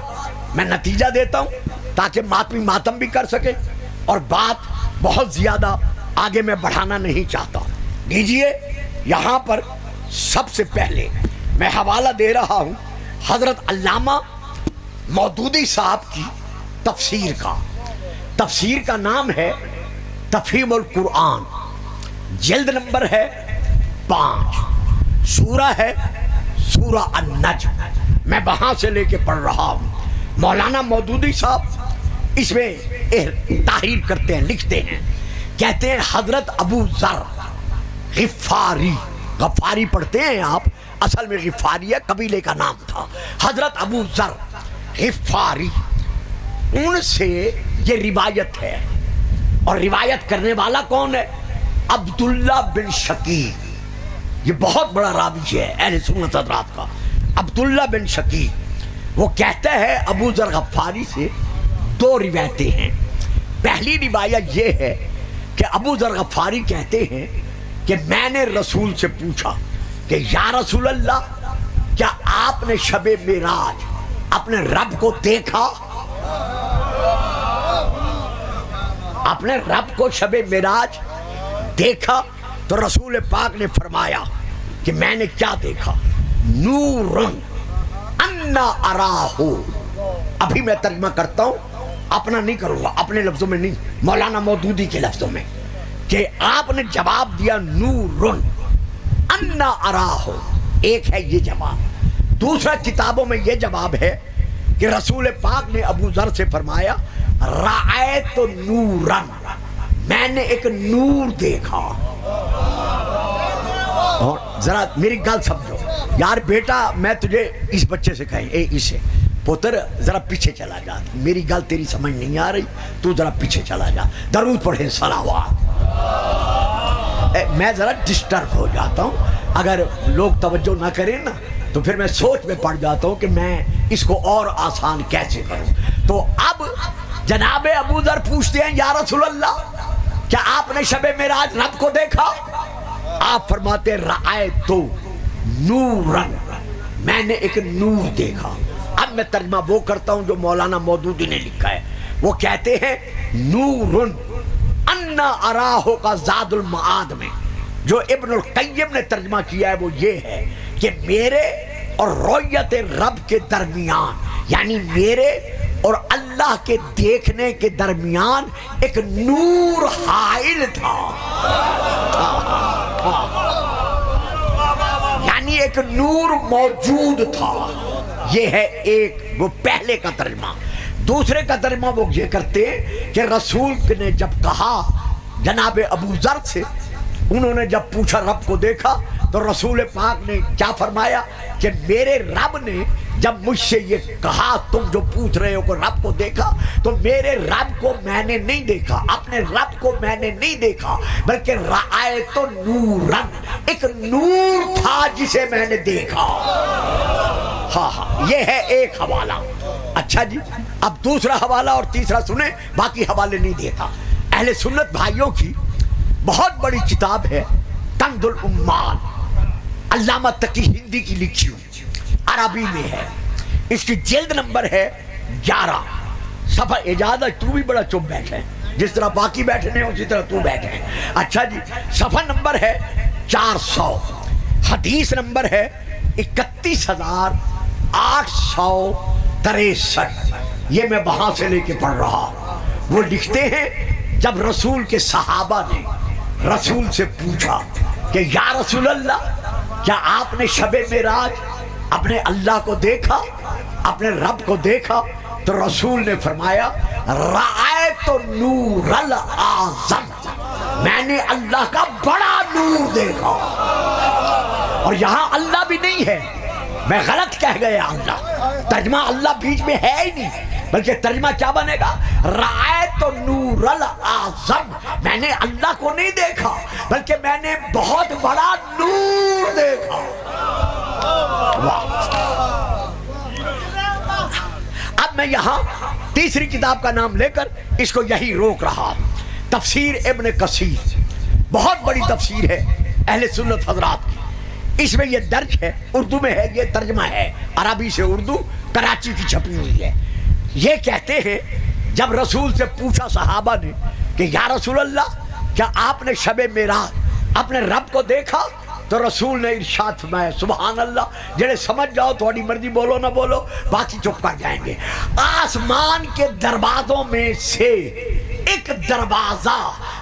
میں نتیجہ دیتا ہوں تاکہ ماتمی ماتم بھی کر سکے. اور بات بہت زیادہ آگے میں بڑھانا نہیں چاہتا. دیجئے یہاں پر سب سے پہلے میں حوالہ دے رہا ہوں حضرت علامہ مودودی صاحب کی تفسیر کا. تفسیر کا نام ہے تفہیم القرآن، جلد نمبر ہے 5، سورہ ہے سورہ النجم. میں وہاں سے لے کے پڑھ رہا ہوں. مولانا مودودی صاحب اس میں تحریر کرتے ہیں، لکھتے ہیں، کہتے ہیں حضرت ابو ذر غفاری، غفاری پڑھتے ہیں آپ، اصل میں غفاری ہے، قبیلے کا نام تھا. حضرت ابو ذر غفاری، ان سے یہ روایت ہے. اور روایت کرنے والا کون ہے؟ عبداللہ بن شقیق. یہ بہت بڑا راوی ہے اہل سنت حضرات کا، عبداللہ بن شقیق. وہ کہتا ہے ابو ذر غفاری سے 2 روایتیں ہیں. پہلی روایت یہ ہے کہ ابو ذر غفاری کہتے ہیں کہ میں نے رسول سے پوچھا کہ یا رسول اللہ، کیا آپ نے شب معراج اپنے رب کو دیکھا؟ اپنے رب کو شب معراج دیکھا؟ تو رسول پاک نے فرمایا کہ میں نے کیا دیکھا؟ نورن انا اراہو. ابھی میں ترجمہ کرتا ہوں، اپنا نہیں کروں گا، اپنے لفظوں میں نہیں، مولانا مودودی کے لفظوں میں، کہ آپ نے جواب دیا نورن انا اراہو. ایک ہے یہ جواب. دوسرا کتابوں میں یہ جواب ہے کہ رسول پاک نے ابو ذر سے فرمایا رأیت نورن، میں نے ایک نور دیکھا. اور ذرا میری گل سمجھو یار بیٹا، میں تجھے اس بچے سے کہیں اے اسے پتر ذرا پیچھے چلا جا، میری گل تیری سمجھ نہیں آ رہی، تو ذرا پیچھے چلا جا، درود پڑھیں صلوات. میں ذرا ڈسٹرب ہو جاتا ہوں، اگر لوگ توجہ نہ کریں نا تو پھر میں سوچ میں پڑ جاتا ہوں کہ میں اس کو اور آسان کیسے کروں. تو اب جناب ابو ذر پوچھتے ہیں یا رسول اللہ، کیا آپ نے شب معراج رب کو دیکھا؟ آپ فرماتے ہیں رأیت نورن، میں نے ایک نور دیکھا. اب میں ترجمہ وہ کرتا ہوں جو مولانا مودودی نے لکھا ہے. وہ کہتے ہیں نورن انا اراہو کا زاد المعاد میں جو ابن القیم نے ترجمہ کیا ہے وہ یہ ہے کہ میرے اور رؤیت رب کے درمیان، یعنی میرے اور اللہ کے دیکھنے کے درمیان ایک نور حائل تھا. یعنی ایک نور موجود تھا. یہ ہے ایک وہ پہلے کا ترجمہ. دوسرے کا ترجمہ وہ یہ کرتے ہیں کہ رسول نے جب کہا جناب ابو ذر سے، انہوں نے جب پوچھا رب کو دیکھا تو رسول پاک نے کیا فرمایا کہ میرے رب نے جب مجھ سے یہ کہا تم جو پوچھ رہے ہو کہ رب کو دیکھا، تو میرے رب کو میں نے نہیں دیکھا، اپنے رب کو میں نے نہیں دیکھا، بلکہ رأیت نورن، ایک نور تھا جسے میں نے دیکھا. ہاں یہ ہے ایک حوالہ. اچھا جی، اب دوسرا حوالہ اور تیسرا سنیں، باقی حوالے نہیں دیتا. اہل سنت بھائیوں کی بہت بڑی کتاب ہے کنز الامال، علامہ تقی ہندی کی لکھی ہوئی، عربی میں ہے. اس کی جلد نمبر ہے 11، صفحہ اجازت تو بھی بڑا چپ بیٹھے ہیں، جس طرح باقی بیٹھے ہیں اسی طرح تو بیٹھے ہیں. اچھا جی، صفحہ نمبر ہے 400، حدیث نمبر ہے 31,863. یہ میں وہاں سے لے کے پڑھ رہا ہوں. وہ لکھتے ہیں جب رسول کے صحابہ نے رسول سے پوچھا کہ یا رسول اللہ، کیا آپ نے شب معراج اپنے اللہ کو دیکھا، اپنے رب کو دیکھا؟ تو رسول نے فرمایا رأیت نور الاعظم، میں نے اللہ کا بڑا نور دیکھا. اور یہاں اللہ بھی نہیں ہے, میں غلط کہہ گیا. اللہ ترجمہ اللہ بیچ میں ہے ہی نہیں, بلکہ ترجمہ کیا بنے گا؟ رأیت نور الاعظم, میں نے اللہ کو نہیں دیکھا بلکہ میں نے بہت بڑا نور دیکھا. اب میں یہاں تیسری کتاب کا نام لے کر اس کو یہی روک رہا ہوں. تفسیر ابن کثیر, بہت بڑی تفسیر ہے اہل سنت حضرات کی. اس میں یہ درج ہے, اردو میں ہے, یہ ترجمہ ہے عربی سے اردو, کراچی کی چھپی ہوئی ہے. یہ کہتے ہیں جب رسول سے پوچھا صحابہ نے کہ یا رسول اللہ کیا آپ نے شب معراج اپنے رب کو دیکھا, تو رسول نے ارشاد فرمایا سبحان اللہ, جڑے سمجھ جاؤ تھوڑی مرضی بولو نہ بولو, باقی چپ کر جائیں گے. آسمان کے دروازوں میں سے ایک دروازہ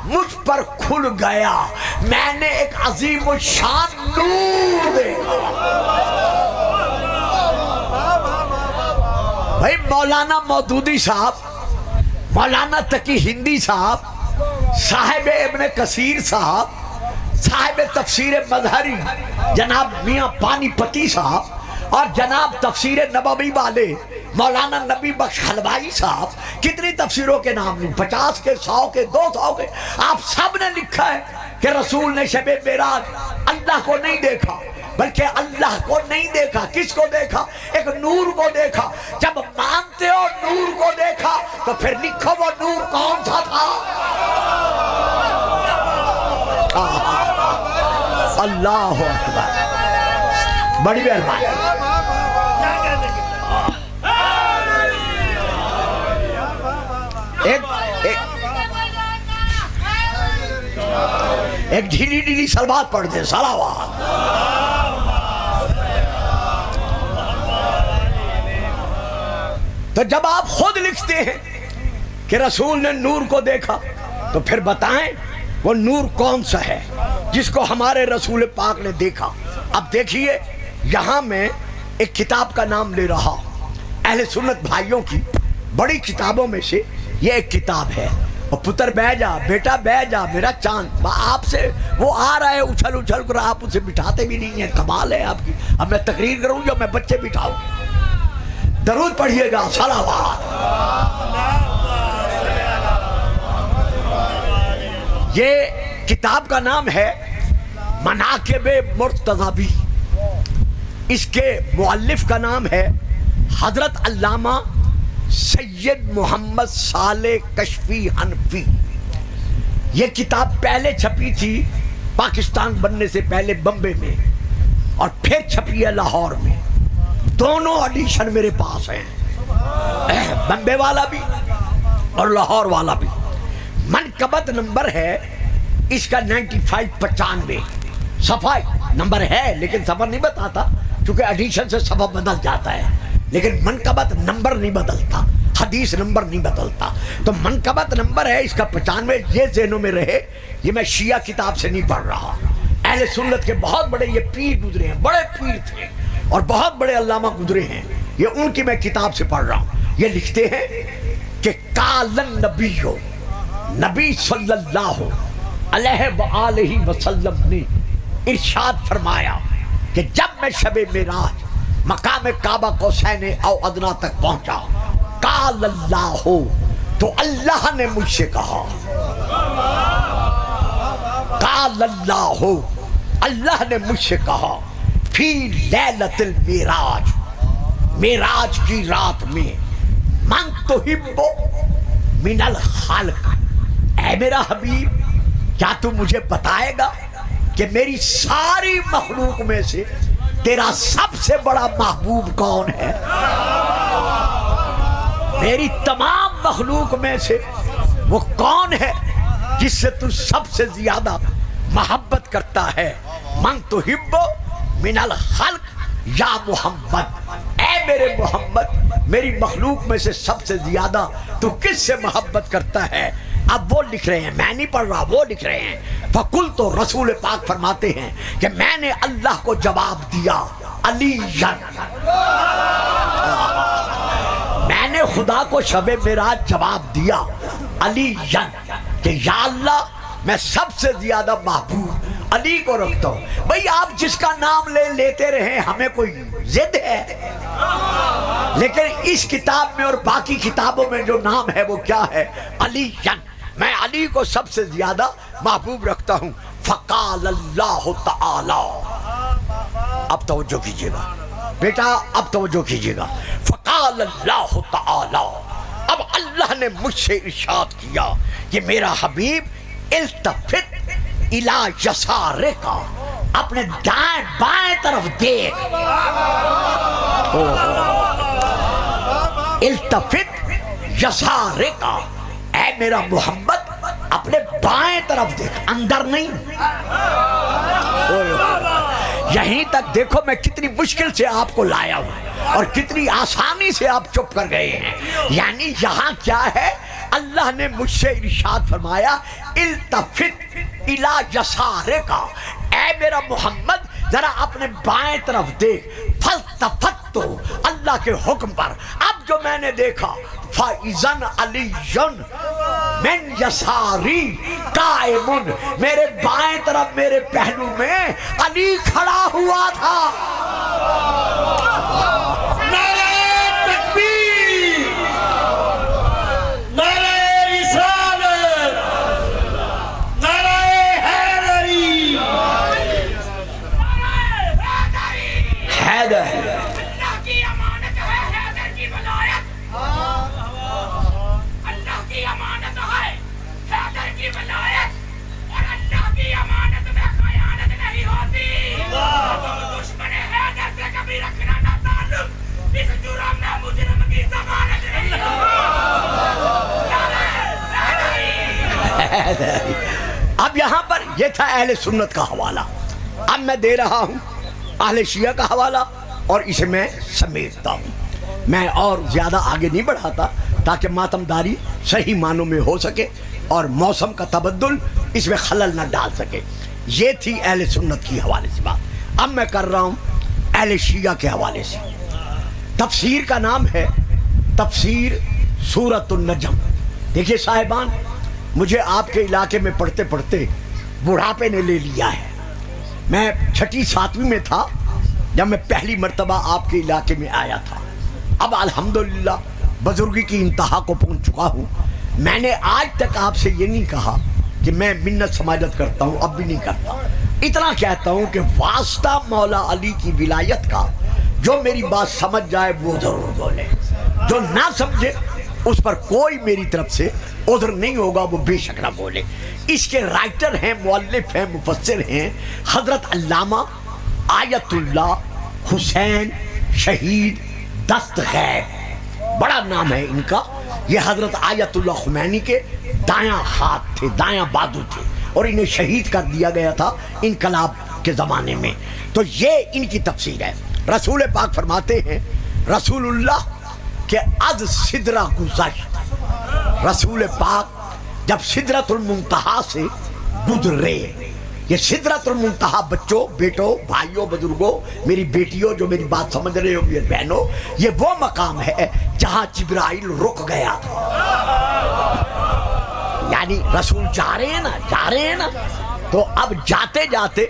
مجھ پر کھل گیا, میں نے ایک عظیم الشان نور دیکھا. بھائی مولانا مودودی صاحب, مولانا تقی ہندی صاحب, صاحب ابن کثیر صاحب, صاحب تفسیر مظہری جناب میاں پانی پتی صاحب, اور جناب تفسیر نبوی والے مولانا نبی بخش حلوائی صاحب, کتنی تفسیروں کے نام نہیں, 50 کے 100 کے 200 کے, آپ سب نے لکھا ہے کہ رسول نے شب معراج اللہ کو نہیں دیکھا بلکہ اللہ کو نہیں دیکھا. کس کو دیکھا؟ ایک نور کو دیکھا. جب مانتے ہو نور کو دیکھا تو پھر لکھو وہ نور کون سا تھا. اللہ اکبر, بڑی مہربانی. ایک ڈھیلی ڈھیلی سلوات پڑھ دیں, صلوات. تو جب آپ خود لکھتے ہیں کہ رسول نے نور کو دیکھا تو پھر بتائیں وہ نور کون سا ہے جس کو ہمارے رسول پاک نے دیکھا. اب دیکھیے یہاں میں ایک کتاب کا نام لے رہا ہوں, اہل سنت بھائیوں کی بڑی کتابوں میں سے یہ ایک کتاب ہے. اور پتر بہ جا, بیٹا بہ جا میرا چاند, آپ سے وہ آ رہا ہے اچھل اچھل کر, آپ اسے بٹھاتے بھی نہیں ہیں. کمال ہے آپ کی. اب میں تقریر کروں یا میں بچے بٹھاؤں؟ درود پڑھیے گا, صلوات. یہ کتاب کا نام ہے مناقب مرتضوی. اس کے مؤلف کا نام ہے حضرت علامہ سید محمد صالح کشفی حنفی. یہ کتاب پہلے چھپی تھی پاکستان بننے سے پہلے بمبے میں, اور پھر چھپی ہے لاہور میں. دونوں ایڈیشن میرے پاس ہیں, بمبے والا بھی اور لاہور والا بھی. منقبت نمبر ہے اس کا 9595. صفحہ نمبر ہے لیکن صفحہ نہیں بتاتا چونکہ ایڈیشن سے صفحہ بدل جاتا ہے, لیکن منقبت نمبر نہیں بدلتا, حدیث نمبر نہیں بدلتا. تو منقبت نمبر ہے اس کا 95. یہ ذہنوں میں رہے, یہ میں شیعہ کتاب سے نہیں پڑھ رہا. اہل سنت کے بہت بڑے یہ پیر گزرے ہیں, بڑے پیر تھے اور بہت بڑے علامہ گزرے ہیں, یہ ان کی میں کتاب سے پڑھ رہا ہوں. یہ لکھتے ہیں کہ قال النبی, نبی صلی اللہ علیہ وآلہ وسلم نے ارشاد فرمایا کہ جب میں شب معراج مقام کعبہ قوسین او ادنا تک پہنچا, قال اللہ, تو اللہ نے مجھ سے کہا, قال اللہ, اللہ نے مجھ سے کہا, فی لیلۃ المعراج, معراج کی رات میں, من تحب من الخلق, اے میرا حبیب کیا تو مجھے بتائے گا کہ میری ساری مخلوق میں سے تیرا سب سے بڑا محبوب کون ہے؟ میری تمام مخلوق میں سے وہ کون ہے جس سے تو سب سے زیادہ محبت کرتا ہے؟ من تحب من الخلق یا محمد, اے میرے محمد میری مخلوق میں سے سب سے زیادہ تو کس سے محبت کرتا ہے؟ اب وہ لکھ رہے ہیں, میں نہیں پڑھ رہا, وہ لکھ رہے ہیں. فقل, تو رسول پاک فرماتے ہیں کہ میں نے اللہ کو جواب دیا, علی میں نے خدا کو شب معراج جواب دیا علی کہ یا اللہ میں سب سے زیادہ محبوب علی کو رکھتا ہوں۔ بھئی آپ جس کا نام لیتے رہیں، ہمیں کوئی ضد ہے، لیکن اس کتاب میں اور باقی کتابوں میں جو نام ہے وہ کیا ہے؟ علی۔ میں علی کو سب سے زیادہ محبوب رکھتا ہوں۔ فقال اللہ تعالی، اب توجہ کیجئے گا بیٹا، اب توجہ کیجئے گا۔ فقال اللہ تعالی، اب اللہ نے مجھ سے ارشاد کیا کہ میرا حبیب التفت الی یسارک، اپنے دائیں بائیں طرف دیکھ۔ التفت یسارک، اے میرا محمد اپنے بائیں طرف دیکھ، اندر نہیں۔ یہیں تک دیکھو میں کتنی مشکل سے آپ کو لایا ہوں اور کتنی آسانی سے آپ چپ کر گئے ہیں۔ یعنی یہاں کیا ہے؟ اللہ نے مجھ سے ارشاد فرمایا التفت الی یسارک، اے میرا محمد ذرا اپنے بائیں طرف دیکھ۔ فالتفت، اللہ کے حکم پر اب جو میں نے دیکھا، فَإِذَنْ عَلِيٌّ مِنْ يَسَارِي قَائِمٌ، میرے بائیں طرف میرے پہلو میں علی کھڑا ہوا تھا۔ نعرہ تکبیر، نعرہ رسالت، نعرہ حیدری، حیدر، اللہ کی امانت ہے حیدر کی ولایت، اللہ کی امانت ہے حیدر کی ولایت، اور اللہ کی امانت میں خیانت نہیں ہوتی۔ دشمن حیدر سے کبھی رکھنا نہ تعلق، اس جرم میں مجرم کی ضمانت نہیں حیدر۔ اب یہاں پر یہ تھا اہل سنت کا حوالہ، اب میں دے رہا ہوں اہل شیعہ کا حوالہ، اور اسے میں سمیٹتا ہوں۔ میں اور زیادہ آگے نہیں بڑھاتا تاکہ ماتم داری صحیح معنوں میں ہو سکے اور موسم کا تبدل اس میں خلل نہ ڈال سکے۔ یہ تھی اہل سنت کی حوالے سے بات۔ اب میں کر رہا ہوں اہل شیعہ کے حوالے سے۔ تفسیر کا نام ہے تفسیر سورۃ النجم۔ دیکھیے صاحبان، مجھے آپ کے علاقے میں پڑھتے پڑھتے بڑھاپے نے لے لیا ہے۔ میں 6 7ویں میں تھا جب میں پہلی مرتبہ آپ کے علاقے میں آیا تھا۔ اب الحمدللہ بزرگی کی انتہا کو پہنچ چکا ہوں۔ میں نے آج تک آپ سے یہ نہیں کہا کہ میں منت سماجت کرتا ہوں، اب بھی نہیں کرتا۔ اتنا کہتا ہوں کہ واسطہ مولا علی کی ولایت کا جو میری بات سمجھ جائے وہ ضرور بولے، جو نہ سمجھے اس پر کوئی میری طرف سے عذر نہیں ہوگا، وہ بے شک نہ بولے۔ اس کے رائٹر ہیں، مؤلف ہیں، مفسر ہیں حضرت علامہ آیت اللہ حسین شہید دستغیب، بڑا نام ہے ان کا۔ یہ حضرت آیت اللہ خمینی کے دایاں ہاتھ تھے، دایاں بازو تھے، اور انہیں شہید کر دیا گیا تھا انقلاب کے زمانے میں۔ تو یہ ان کی تفسیر ہے۔ رسول پاک فرماتے ہیں رسول اللہ کہ از سدرہ گزشت، رسول پاک جب سدرۃ المنتہا سے گزرے۔ یہ سدرۃ المنتہا بچوں، بیٹوں، بھائیوں، بزرگوں، میری بیٹیوں جو میری بات سمجھ رہے ہو، میری بہنوں، یہ وہ مقام ہے جہاں جبرائیل رک گیا تھا۔ یعنی رسول جا رہے ہیں نا، تو اب جاتے جاتے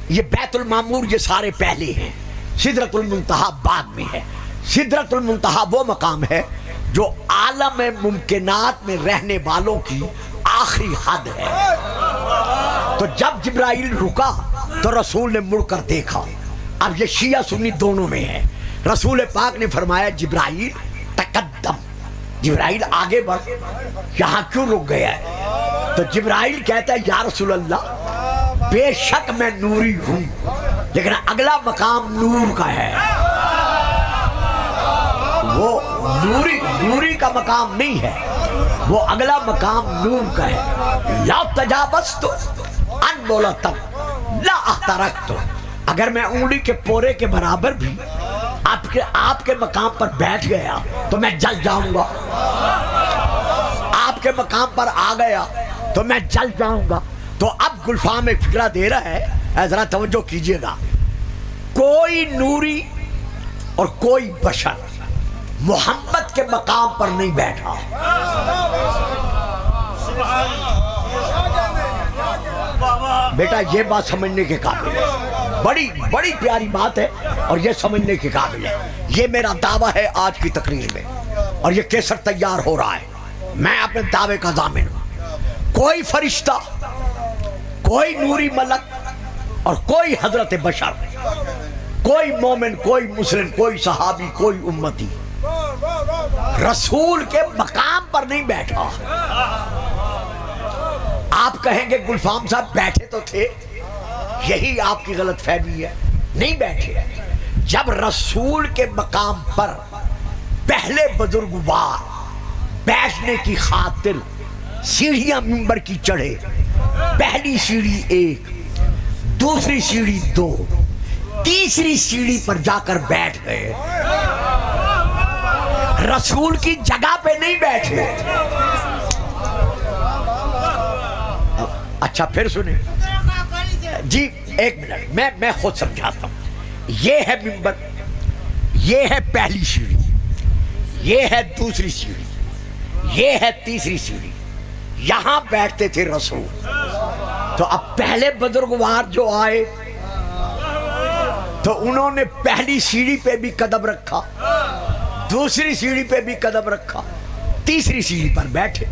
یہ بیت المعمور یہ سارے پہلے ہیں، سدرۃ المنتہا بعد میں ہے۔ سدرۃ المنتہا وہ مقام ہے جو عالم ممکنات میں رہنے والوں کی آخری حد ہے۔ تو جب جبرائیل رکا تو رسول نے مڑ کر دیکھا۔ اب یہ شیعہ سنی دونوں میں ہے۔ رسول پاک نے فرمایا جبرائیل تقدم، جبرائیل آگے بڑھ، یہاں کیوں رک گیا ہے؟ تو جبرائیل کہتا ہے یا رسول اللہ بے شک میں نوری ہوں، لیکن اگلا مقام نور کا ہے، وہ نوری کا مقام نہیں ہے، وہ اگلا مقام نور کا ہے۔ لا تجاوزت ان بولتک لا احترقت، اگر میں انگلی کے پورے کے برابر بھی آپ کے مقام پر بیٹھ گیا تو میں جل جاؤں گا، آپ کے مقام پر آ گیا تو میں جل جاؤں گا۔ تو اب گلفام ایک فکرہ دے رہا ہے، ذرا توجہ کیجئے گا۔ کوئی نوری اور کوئی بشر محمد کے مقام پر نہیں بیٹھا۔ بیٹا یہ بات سمجھنے کے قابل ہے، بڑی بڑی پیاری بات ہے اور یہ سمجھنے کے قابل ہے۔ یہ میرا دعویٰ ہے آج کی تقریر میں، اور یہ کیسٹ تیار ہو رہا ہے، میں اپنے دعوے کا ضامن ہوں۔ کوئی فرشتہ، کوئی نوری ملک اور کوئی حضرت بشر، کوئی مومن، کوئی مسلم، کوئی صحابی، کوئی امتی رسول کے مقام پر نہیں بیٹھا۔ آپ کہیں گے گلفام صاحب بیٹھے تو تھے، یہی آپ کی غلط فہمی ہے، نہیں بیٹھے۔ جب رسول کے مقام پر پہلے بزرگوار بیٹھنے کی خاطر سیڑھیاں منبر کی چڑھے، پہلی سیڑھی 1، دوسری سیڑھی 2، تیسری سیڑھی پر جا کر بیٹھ گئے، رسول کی جگہ پہ نہیں بیٹھے۔ اچھا پھر سنیں جی، ایک منٹ، میں خود سمجھاتا ہوں۔ یہ ہے منبر، یہ ہے پہلی سیڑھی، یہ ہے دوسری سیڑھی، یہ ہے تیسری سیڑھی، یہاں بیٹھتے تھے رسول۔ تو اب پہلے بزرگوار جو آئے تو انہوں نے پہلی سیڑھی پہ بھی قدم رکھا، دوسری سیڑھی پہ بھی قدم رکھا، تیسری سیڑھی پر بیٹھے۔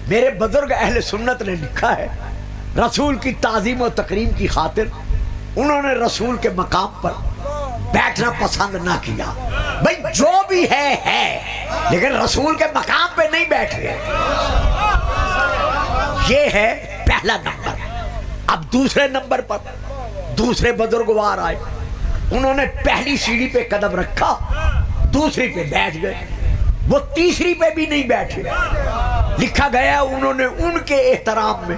میرے بزرگ اہل سنت نے لکھا ہے، رسول کی تعظیم و تکریم کی خاطر انہوں نے رسول کے مقام پر بیٹھنا پسند نہ کیا۔ بھئی جو بھی ہے لیکن رسول کے مقام پہ نہیں بیٹھے۔ یہ ہے پہلا نمبر۔ اب دوسرے نمبر پر دوسرے بزرگوار آئے، انہوں نے پہلی سیڑھی پہ قدم رکھا، دوسری پہ بیٹھ گئے، وہ تیسری پہ بھی نہیں بیٹھے۔ لکھا گیا انہوں نے ان کے احترام میں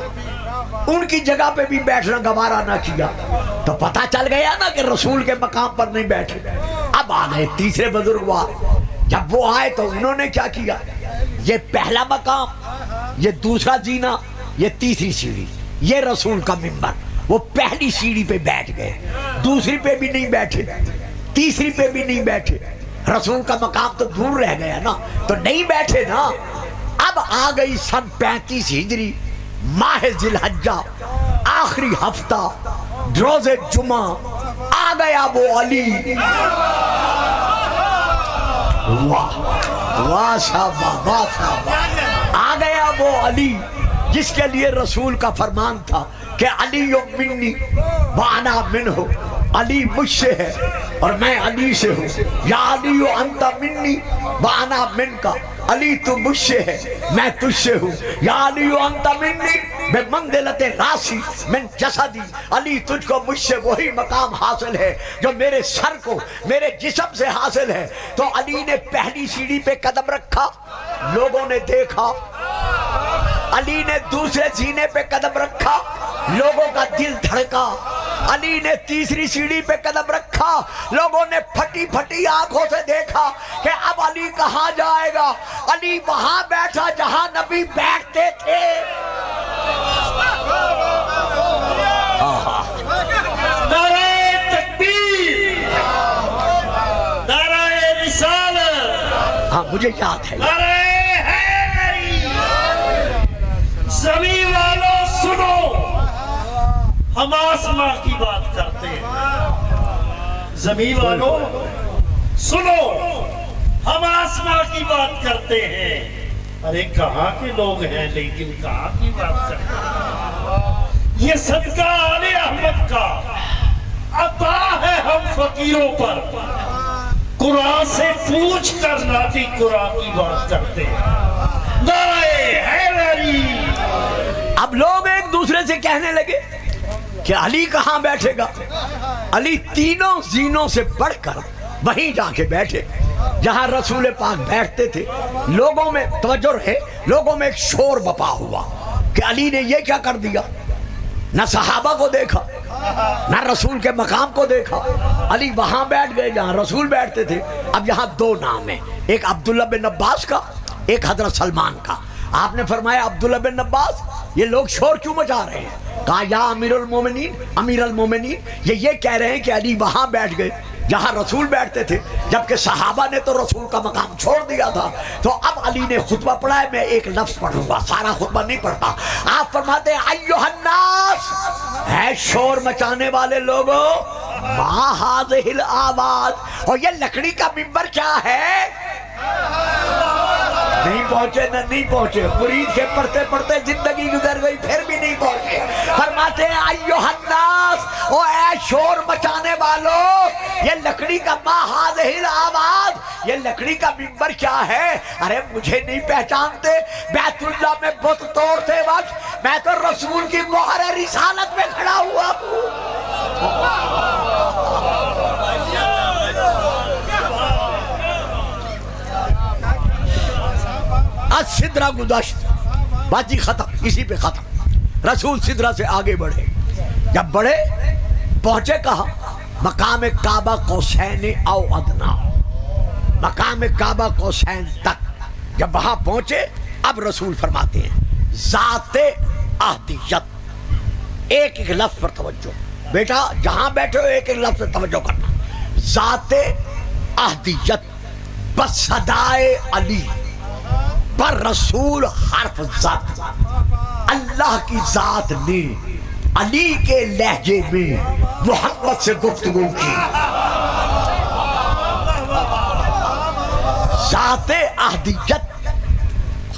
ان کی جگہ پہ بھی بیٹھنا گوارا نہ کیا۔ تو پتہ چل گیا نا کہ رسول کے مقام پر نہیں بیٹھے۔ اب آ گئے تیسرے بزرگوار، جب وہ آئے تو انہوں نے کیا کیا، یہ پہلا مقام، یہ دوسرا زینہ، یہ تیسری سیڑھی، یہ رسول کا منبر۔ وہ پہلی سیڑھی پہ بیٹھ گئے، دوسری پہ بھی نہیں بیٹھے، تیسری پہ بھی نہیں بیٹھے۔ رسول کا مقام تو دور رہ گیا نا، تو نہیں بیٹھے نا۔ اب آ گئی سن 35 ہجری، ماہ ذی الحجہ، آخری ہفتہ، روز جمعہ، آ گیا وہ علی۔ واہ واہ صاحب، واہ صاحب، آ گیا وہ علی جس کے لیے رسول کا فرمان تھا کہ علی منی وانا منہ، علی مجھ سے ہے اور میں علی سے ہوں۔ یا علی انت منی وانا منکا، علی تو مجھ سے ہے میں تجھ سے ہوں۔ یا علی انت منی بمنزلت راسی من جسدی، علی تجھ کو مجھ سے وہی مقام حاصل ہے جو میرے سر کو میرے جسم سے حاصل ہے۔ تو علی نے پہلی سیڑھی پہ قدم رکھا، لوگوں نے دیکھا۔ علی نے دوسرے سینے پہ قدم رکھا، لوگوں کا دل دھڑکا۔ علی نے تیسری سیڑھی پہ قدم رکھا، لوگوں نے پھٹی پھٹی آنکھوں سے دیکھا کہ اب علی کہاں جائے گا۔ علی وہاں بیٹھا جہاں نبی بیٹھتے تھے۔ نعرہ تکبیر، نعرہ رسالت، ہاں مجھے یاد ہے۔ نعرہ حیدری۔ زمین والوں سنو، ہم آسمان کی بات کرتے ہیں۔ زمین والوں سنو، ہم آسمان کی بات کرتے ہیں۔ ارے کہاں کے لوگ ہیں لیکن کہاں کی بات کرتے ہیں۔ یہ صدقہ آل احمد کا عطا ہے ہم فقیروں پر۔ قرآن سے پوچھ کر ناطق قرآن کی بات کرتے ہیں۔ نعرہ حیدری۔ اب لوگ ایک دوسرے سے کہنے لگے کہ علی کہاں بیٹھے گا۔ علی تینوں زینوں سے بڑھ کر وہیں جا کے بیٹھے جہاں رسول پاک بیٹھتے تھے۔ لوگوں میں توجہ رہے، لوگوں میں ایک شور بپا ہوا کہ علی نے یہ کیا کر دیا۔ نہ صحابہ کو دیکھا، نہ رسول کے مقام کو دیکھا۔ علی وہاں بیٹھ گئے جہاں رسول بیٹھتے تھے۔ اب یہاں دو نام ہیں، ایک عبداللہ بن عباس کا، ایک حضرت سلمان کا۔ آپ نے فرمایا عبداللہ بن عباس، یہ لوگ شور کیوں مچا رہے ہیں؟ کہا یا امیر المومنین، امیر المومنین، یہ کہہ رہے ہیں کہ علی وہاں بیٹھ گئے جہاں رسول بیٹھتے تھے، جبکہ صحابہ نے تو رسول کا مقام چھوڑ دیا تھا، تو اب علی نے خطبہ پڑھا ہے، میں ایک لفظ پڑھوں گا، سارا خطبہ نہیں پڑھتا۔ آپ فرماتے ہیں ایھا الناس، ہے شور مچانے والے لوگوں، ما ھذہ الآواز، اور یہ لکڑی کا منبر کیا ہے؟ نہیں پہنچے نہ نہیں پہنچے، مرید کے پڑھتے پڑھتے زندگی گزر گئی پھر بھی نہیں پہنچے۔ فرماتے ہیں ایھا الناس، او اے شور مچانے والوں، یہ لکڑی کا ما ھذہ الآواز، یہ لکڑی کا منبر کیا ہے؟ ارے مجھے نہیں پہچانتے؟ بیت اللہ میں بت توڑتے وقت میں تو رسول کی مہر رسالت میں کھڑا ہوا ہوں۔ آج سدرہ گزشت، بات جی ختم، اسی پہ ختم۔ رسول سدرہ سے آگے بڑھے، جب بڑھے پہنچے کہاں؟ مقام کعبہ قوسین او ادنا، مقام کعبہ قوسین تک جب وہاں پہنچے، اب رسول فرماتے ہیں ذات احدیت، ایک ایک لفظ پر توجہ، بیٹا جہاں بیٹھے ہو ایک ایک لفظ پر توجہ کرنا۔ ذات احدیت بصدائے علی، پر رسول حرف ذات، اللہ کی ذات نے علی کے لہجے میں محمد سے گفتگو کی۔ ذات احدیت،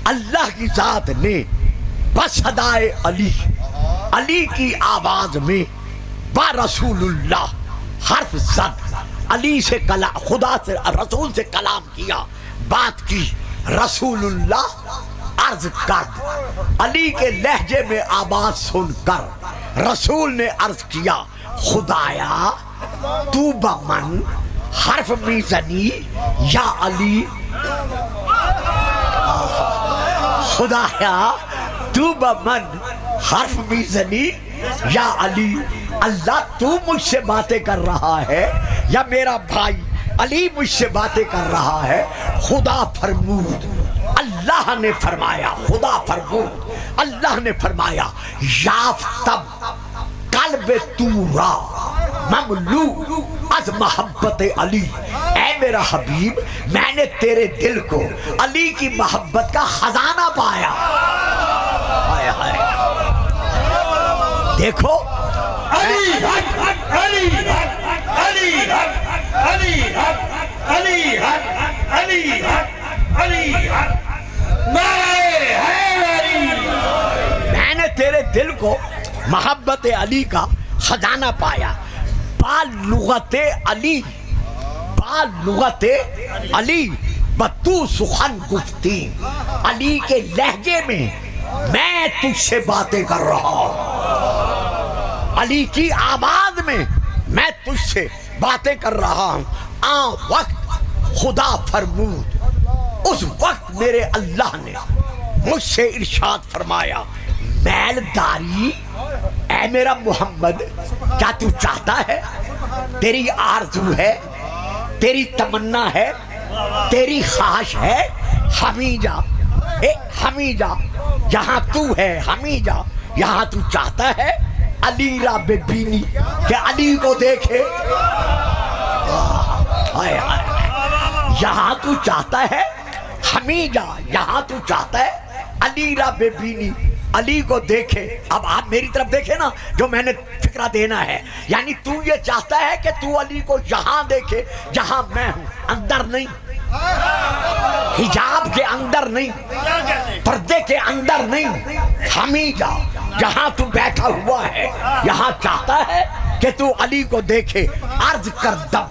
اللہ کی ذات نے بصدائے علی، علی کی آواز میں با رسول اللہ حرف ذات، علی سے کلام، خدا سے رسول سے کلام کیا، بات کی۔ رسول اللہ عرض کر، علی کے لہجے میں آواز سن کر رسول نے عرض کیا خدایا تو بمن، حرف میزنی یا علی، خدایا تو بمن حرف میزنی یا علی، اللہ تو مجھ سے باتیں کر رہا ہے یا میرا بھائی علی مجھ سے باتیں کر رہا ہے؟ خدا فرمود، اللہ نے فرمایا، خدا فرمود، اللہ نے فرمایا یافتم قلب تورا مملو از محبت علی، اے میرا حبیب میں نے تیرے دل کو علی کی محبت کا خزانہ پایا۔ ہائے ہائے، دیکھو علی حق، علی حق، علی حق، علی حق، علی حق، علی حق، علی حق، نعرہ حیدری۔ میں نے تیرے دل کو محبت علی کا خزانہ پایا، با لغت علی، با لغت علی بتو سخن گفتی، علی کے لہجے میں تجھ سے باتیں کر رہا ہوں، علی کی آواز میں تجھ سے باتیں کر رہا ہوں۔ آن وقت خدا فرمود، اس وقت میرے اللہ نے مجھ سے ارشاد فرمایا میل داری، اے میرا محمد کیا تو چاہتا ہے، تیری آرزو ہے، تیری تمنا ہے، تیری خواہش ہے، ہمیں جا، ہمیں جا جہاں تو ہے، ہمیں جا یہاں تو چاہتا ہے علی را ببینی، کہ علی کو دیکھے، یہاں تو چاہتا ہے ہمیں جا، یہاں تو چاہتا ہے علی را ببینی، علی کو دیکھے۔ اب آپ میری طرف دیکھیں نا، جو میں نے فکرہ دینا ہے، یعنی تو یہ چاہتا ہے کہ تو علی کو یہاں دیکھے جہاں میں ہوں، اندر نہیں، حجاب کے اندر نہیں، پردے کے اندر نہیں، ہمیں جا جہاں تو بیٹھا ہوا ہے، یہاں چاہتا ہے کہ تو علی کو دیکھے۔ عرض کردم،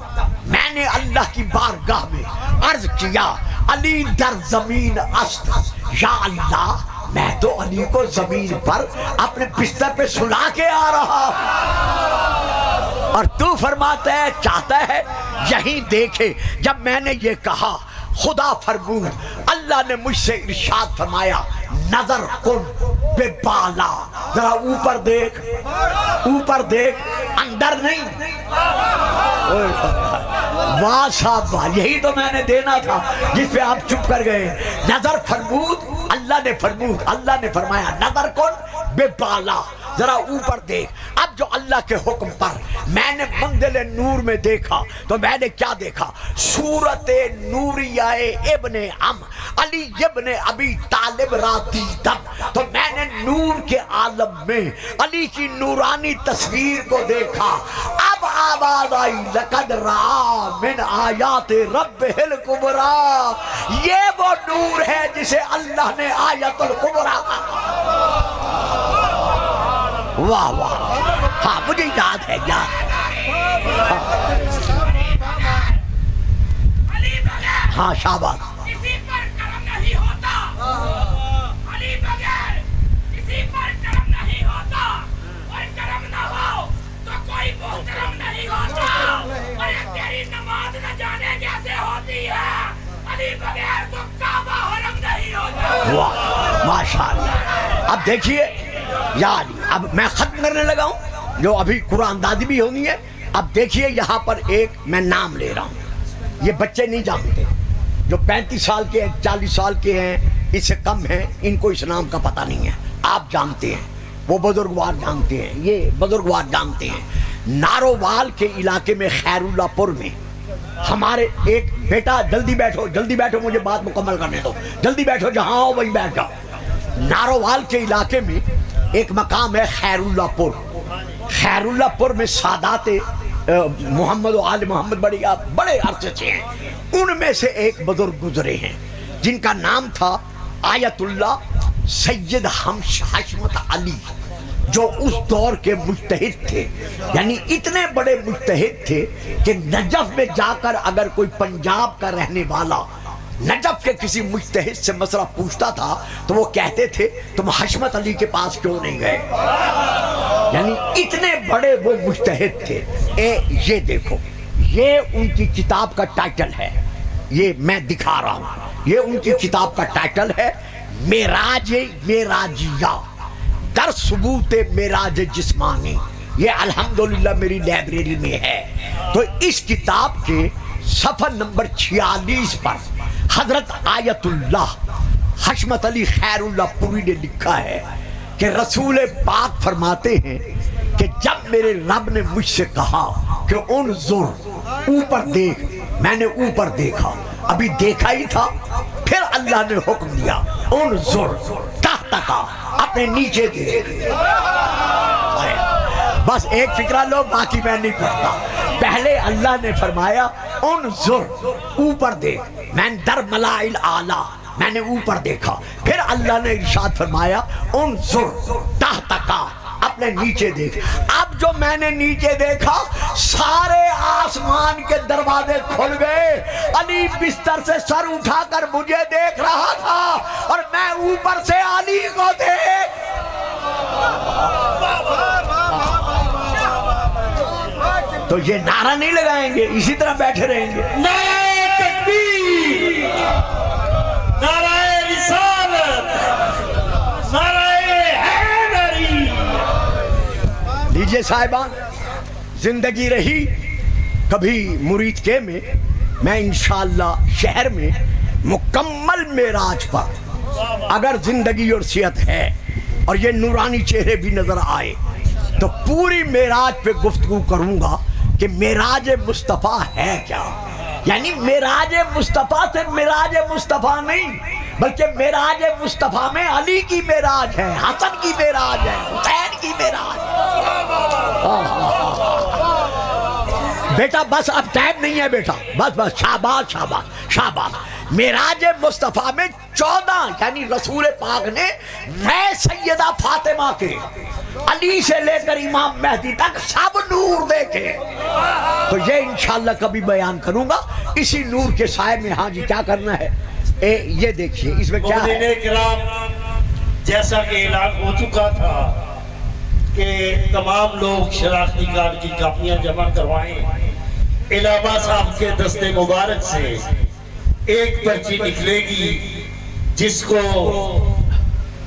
میں نے اللہ کی بارگاہ میں عرض کیا علی در زمین است، یا اللہ میں تو علی کو زمین پر اپنے بستر پہ سلا کے آ رہا ہوں، اور تو فرماتا ہے چاہتا ہے یہیں دیکھے۔ جب میں نے یہ کہا خدا فرمود، اللہ نے مجھ سے ارشاد فرمایا نظر کن بے بالا، ذرا اوپر دیکھ، اوپر دیکھ، اندر نہیں۔ واہ صاحب واہ، یہی تو میں نے دینا تھا جس پہ آپ چپ کر گئے۔ نظر فرمود، اللہ نے فرمود، اللہ نے فرمایا نظر کن بے بالا، ذرا اوپر دیکھ. اب جو اللہ کے حکم پر میں نے منزل نور میں دیکھا تو میں نے کیا دیکھا؟ صورت نوریہ ابن علی ابن ابی طالب را دیدم. تو میں نے نور کے عالم میں علی کی نورانی تصویر کو دیکھا. اب آواز آئی لقد رآ من آیات ربہ الکبریٰ. یہ وہ نور ہے جسے اللہ نے آیت الکبریٰ کہا. واہ واہ. ہاں مجھے یاد ہے یاد. ہاں شاباش. کسی پر کرم نہیں ہوتا. علی بغیر کسی پر کرم نہیں ہوتا. اور کرم نہ ہو تو کوئی محترم نہیں ہوتا. اور یہ تیری نماز نہ جانے کیسے ہوتی ہے. علی بغیر تو کعبہ حرم نہیں ہوتا. واہ ماشاءاللہ. اب دیکھیے یعنی اب میں ختم کرنے لگا ہوں جو ابھی قرآن دادی بھی ہونی ہے. اب دیکھیے یہاں پر ایک میں نام لے رہا ہوں. یہ بچے نہیں جانتے جو 35 سال کے ہیں 40 سال کے ہیں اس سے کم ہیں ان کو اس نام کا پتہ نہیں ہے. آپ جانتے ہیں وہ بزرگوار جانتے ہیں یہ بزرگوار جانتے ہیں. نارووال کے علاقے میں خیر اللہ پور میں ہمارے ایک بیٹا جلدی بیٹھو مجھے بات مکمل کرنے دو. جلدی بیٹھو جہاں ہو وہیں بیٹھ جاؤ. نارووال کے علاقے میں ایک مقام ہے خیر اللہ پور. خیر اللہ پور میں سادات محمد و آل محمد بڑے عرصے سے ہیں. ان میں سے ایک بزرگ گزرے ہیں جن کا نام تھا آیت اللہ سید حشمت علی جو اس دور کے مجتہد تھے. یعنی اتنے بڑے مجتہد تھے کہ نجف میں جا کر اگر کوئی پنجاب کا رہنے والا نجف کے کسی مجتہد سے مسئلہ پوچھتا تھا تو وہ کہتے تھے تم حشمت علی کے پاس کیوں نہیں گئے. یعنی اتنے بڑے وہ مجتہد تھے. یہ دیکھو یہ ان کی کتاب کا ٹائٹل ہے. یہ میں دکھا رہا ہوں یہ ان کی کتاب کا ٹائٹل ہے معراجیہ در ثبوت معراج جسمانی. یہ الحمدللہ میری لائبریری میں ہے. تو اس کتاب کے صفحہ نمبر 46 پر حضرت آیت اللہ حشمت علی خیر اللہ پوری نے لکھا ہے کہ رسول پاک فرماتے ہیں کہ جب میرے رب نے مجھ سے کہا کہ انظر اوپر دیکھ میں نے اوپر دیکھا. ابھی دیکھا ہی تھا پھر اللہ نے حکم دیا انظر تحتک اپنے نیچے دیکھ. بس ایک فکرہ لو باقی میں نہیں پڑھتا. پہلے اللہ نے فرمایا انظر اوپر دیکھ میں در ملائل اعلیٰ میں نے اوپر دیکھا. پھر اللہ نے ارشاد فرمایا انظر تحتک اپنے نیچے دیکھ. اب جو میں نے نیچے دیکھا سارے آسمان کے دروازے کھل گئے. علی بستر سے سر اٹھا کر مجھے دیکھ رہا تھا اور میں اوپر سے علی کو دیکھ. تو یہ نعرہ نہیں لگائیں گے اسی طرح بیٹھے رہیں گے. نعرہ تکبیر نعرہ رسالت نعرہ حیدری. لیجئے صاحبان زندگی رہی کبھی مرید کے میں انشاءاللہ شہر میں مکمل معراج پر اگر زندگی اور صحت ہے اور یہ نورانی چہرے بھی نظر آئے تو پوری معراج پہ گفتگو کروں گا کہ معراج مصطفیٰ ہے کیا. یعنی معراج مصطفیٰ سے معراج مصطفیٰ نہیں بلکہ معراج مصطفیٰ میں علی کی معراج ہے حسن کی معراج ہے حسین کی معراج ہے. بیٹا بس اب ٹائم نہیں ہے بیٹا بس شاباش شاباش شاباش. معراج مصطفیٰ میں 14 یعنی رسول پاک نے میں سیدہ فاطمہ کے علی سے لے کر امام مہدی تک سب نور دیکھے. تو یہ انشاءاللہ کبھی بیان کروں گا اسی نور کے سائے میں. ہاں جی کیا کرنا ہے یہ دیکھیے اس میں کیا ہے. جیسا کہ اعلان ہو چکا تھا کہ تمام لوگ شناختی کارڈ کی کاپیاں جمع کروائیں. علامہ صاحب کے دستے مبارک سے ایک پرچی نکلے گی جس کو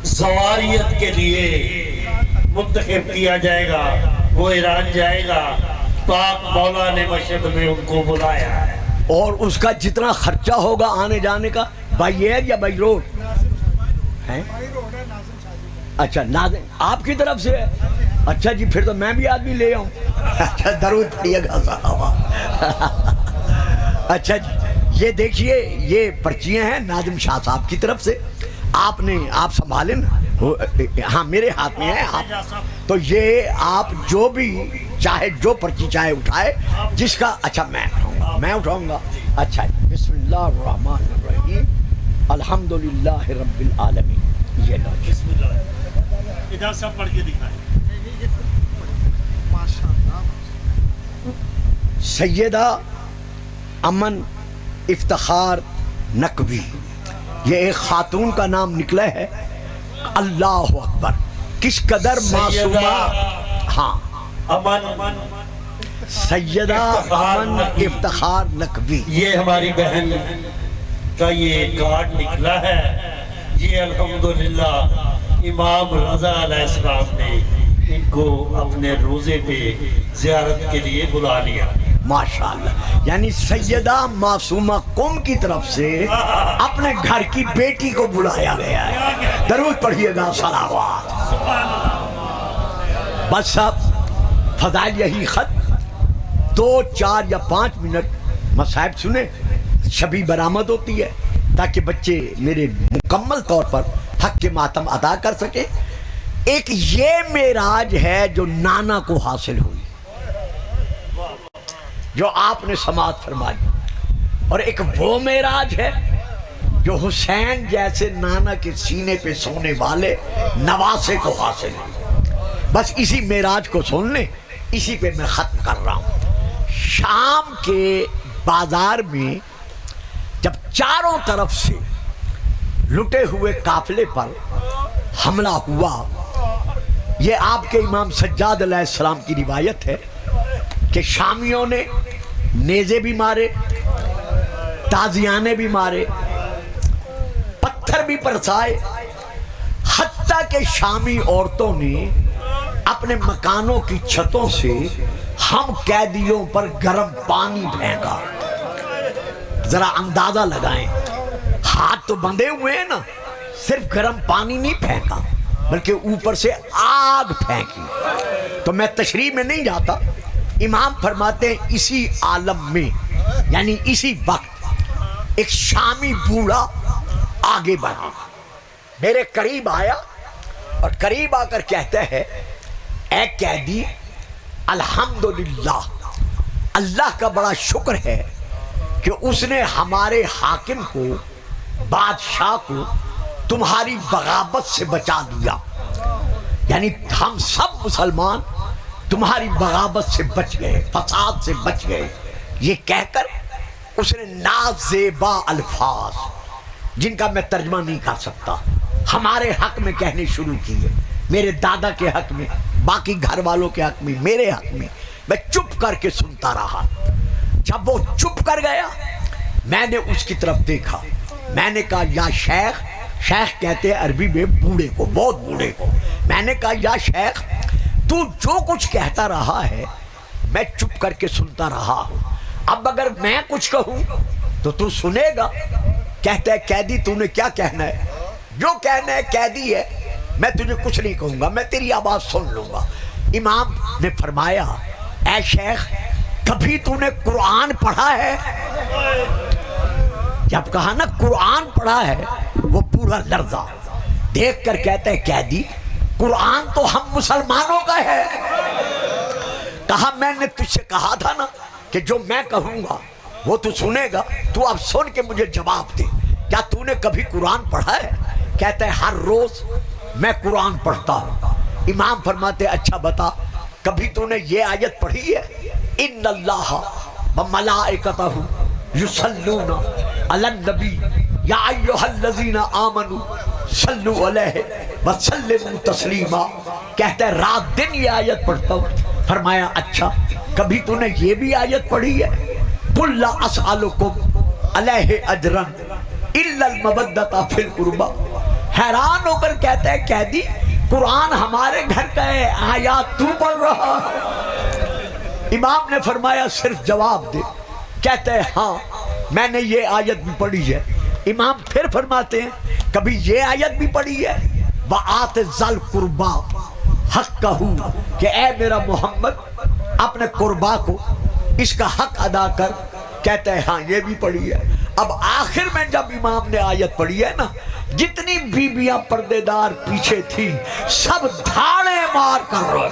زواریت کے لیے منتخب کیا جائے گا. وہ ایران جائے گا. پاک مولا نے مشہد میں ان کو بلایا ہے اور اس کا جتنا خرچہ ہوگا آنے جانے کا بائی ایئر یا بائی روڈ ہے اچھا ناظم آپ کی طرف سے ہے؟ اچھا جی پھر تو میں بھی آدمی لے آؤں. اچھا درود پڑھیے گا صاحب. اچھا جی یہ دیکھیے یہ پرچیاں ہیں ناظم شاہ صاحب کی طرف سے. آپ سنبھالیں نا, ہاں میرے ہاتھ میں ہے. آپ تو یہ آپ جو بھی چاہے جو پرچی چاہے اٹھائے جس کا. اچھا میں اٹھاؤں گا. اچھا بسم اللہ الرحمن الرحیم الحمدللہ رب العالمین. یہ لو بسم اللہ ادھر سب پڑھ کے دکھائیں. سیدہ امن افتخار نقوی, یہ ایک خاتون کا نام نکلا ہے. اللہ اکبر, کس قدر معصومہ. ہاں امن سیدہ امن افتخار نقوی. یہ ہماری بہن کا یہ کارڈ نکلا ہے. یہ الحمدللہ امام رضا علیہ السلام نے ان کو اپنے روزے پہ زیارت کے لیے بلا لیا. ماشاءاللہ, یعنی سیدہ معصومہ قوم کی طرف سے اپنے گھر کی بیٹی کو بلایا گیا ہے. درود پڑھیے گا صلوات. بس اب فضائل یہی خط 2 4 یا 5 منٹ مصائب سنیں, شبی برآمد ہوتی ہے تاکہ بچے میرے مکمل طور پر حق کے ماتم ادا کر سکیں. ایک یہ معراج ہے جو نانا کو حاصل ہوئی, جو آپ نے سماعت فرمائی, اور ایک وہ معراج ہے جو حسین جیسے نانا کے سینے پہ سونے والے نواسے کو حاصل ہوئی. بس اسی معراج کو سن لیں, اسی پہ میں ختم کر رہا ہوں. شام کے بازار میں جب چاروں طرف سے لٹے ہوئے قافلے پر حملہ ہوا, یہ آپ کے امام سجاد علیہ السلام کی روایت ہے کہ شامیوں نے نیزے بھی مارے, تازیانے بھی مارے, پتھر بھی برسائے, حتیٰ کہ شامی عورتوں نے اپنے مکانوں کی چھتوں سے ہم قیدیوں پر گرم پانی پھینکا. ذرا اندازہ لگائیں, ہاتھ تو بندھے ہوئے ہیں نا, صرف گرم پانی نہیں پھینکا بلکہ اوپر سے آگ پھینکی. تو میں تشریح میں نہیں جاتا. امام فرماتے ہیں اسی عالم میں یعنی اسی وقت ایک شامی بوڑھا آگے بڑھا, میرے قریب آیا اور قریب آ کر کہتا ہے اے قیدی الحمدللہ, اللہ کا بڑا شکر ہے کہ اس نے ہمارے حاکم کو, بادشاہ کو تمہاری بغاوت سے بچا دیا. یعنی ہم سب مسلمان تمہاری بغاوت سے بچ گئے, فساد سے بچ گئے. یہ کہہ کر اس نے نازیبا الفاظ جن کا میں ترجمہ نہیں کر سکتا ہمارے حق میں کہنے شروع کیے, میرے دادا کے حق میں, باقی گھر والوں کے حق میں, میرے حق میں. میں چپ کر کے سنتا رہا. جب وہ چپ کر گیا میں نے اس کی طرف دیکھا, میں نے کہا یا شیخ, شیخ کہتے ہیں عربی میں بوڑھے کو, بہت بوڑھے کو. میں نے کہا یا شیخ تو جو کچھ کہتا رہا ہے میں چپ کر کے سنتا رہا ہوں, اب اگر میں کچھ کہوں تو سنے گا. کہتا ہے قیدی تو نے کیا کہنا ہے؟ جو کہنا ہے قیدی ہے, میں تجھے کچھ نہیں کہوں گا, میں تیری آواز سن لوں گا. امام نے فرمایا اے شیخ کبھی تو نے قرآن پڑھا ہے؟ جب کہا نا قرآن پڑھا ہے وہ پورا لرزا. دیکھ کر کہتا ہے قیدی قرآن تو ہم مسلمانوں کا ہے. کہا میں نے تجھ سے کہا تھا نا کہ جو میں کہوں گا وہ تو سنے گا, تو اب سن کے مجھے جواب دے, کیا تو نے کبھی قرآن پڑھا ہے؟ کہتا ہے ہر روز میں قرآن پڑھتا ہوں. امام فرماتے اچھا بتا کبھی تو نے یہ آیت پڑھی ہے ان اللہ وملائکتہ یصلون علی النبی یا ایھا الذین آمنوا صلوا علیہ وسلموا تسلیما. کہتا ہے رات دن یہ آیت پڑھتا ہوں. فرمایا اچھا کبھی تو نے یہ بھی آیت پڑھی ہے قل لا اسألکم علیہ اجرا الا المودۃ فی القربى. حیران ہو کر کہتا ہے قیدی قرآن ہمارے گھر کا ہے, آیات تو پڑھ رہا. امام نے فرمایا صرف جواب دے. کہتا ہے ہاں میں نے یہ آیت بھی پڑھی ہے. امام پھر فرماتے ہیں کبھی یہ آیت بھی پڑھی ہے؟ وآت ذل قربا حقہ، کہ اے میرا محمد اپنے قربا کو اس کا حق ادا کر. کہتا ہے ہاں یہ بھی پڑھی ہے. اب آخر میں جب امام نے آیت پڑھی ہے نا، جتنی بیویاں پردے دار پیچھے تھی سب دھاڑے مار کر روئے.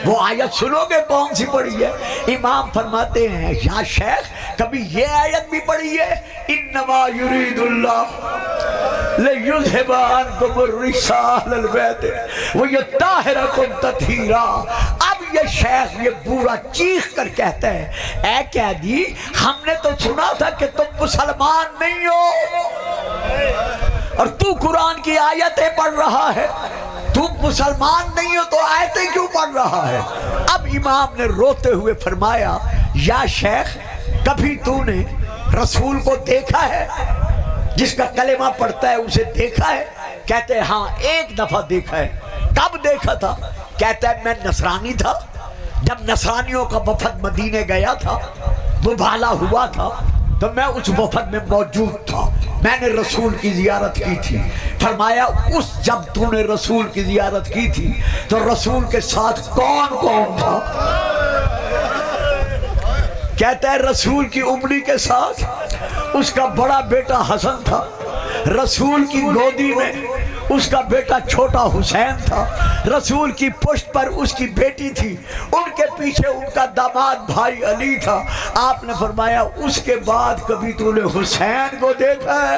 وہ آیت سنو گے کون سی پڑھی ہے؟ امام فرماتے ہیں یا شیخ کبھی یہ آیت بھی پڑھی ہے، انما یرید اللہ لیذھب عنکم الرجس اہل البیت ویطہرکم تطہیرا. اب یہ شیخ یہ بوڑھا چیخ کر کہتا ہے اے قیدی، ہم نے تو سنا تھا کہ تم مسلمان نہیں ہو اور تو قرآن کی آیتیں پڑھ رہا ہے. تو مسلمان نہیں ہو تو آیتیں کیوں پڑھ رہا ہے؟ اب امام نے روتے ہوئے فرمایا یا شیخ کبھی تو نے رسول کو دیکھا ہے؟ جس کا کلمہ پڑھتا ہے اسے دیکھا ہے؟ کہتے ہیں ہاں ایک دفعہ دیکھا ہے. کب دیکھا تھا؟ کہتا ہے میں نصرانی تھا، جب نصرانیوں کا وفد مدینے گیا تھا، مبالا ہوا تھا، تو میں اس وفد میں موجود تھا. میں نے رسول کی زیارت کی تھی. فرمایا اس جب تو نے رسول کی زیارت کی تھی تو رسول کے ساتھ کون کون تھا؟ کہتا ہے رسول کی امری کے ساتھ اس کا بڑا بیٹا حسن تھا، رسول کی گودی میں اس کا بیٹا چھوٹا حسین تھا، رسول کی پشت پر اس کی بیٹی تھی، ان کے پیچھے ان کا داماد بھائی علی تھا. آپ نے فرمایا اس کے بعد کبھی تو نے حسین کو دیکھا ہے؟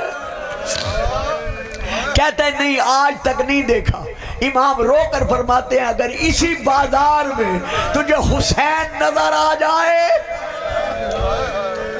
کہتا ہے نہیں آج تک نہیں دیکھا. امام رو کر فرماتے ہیں اگر اسی بازار میں تجھے حسین نظر آ جائے،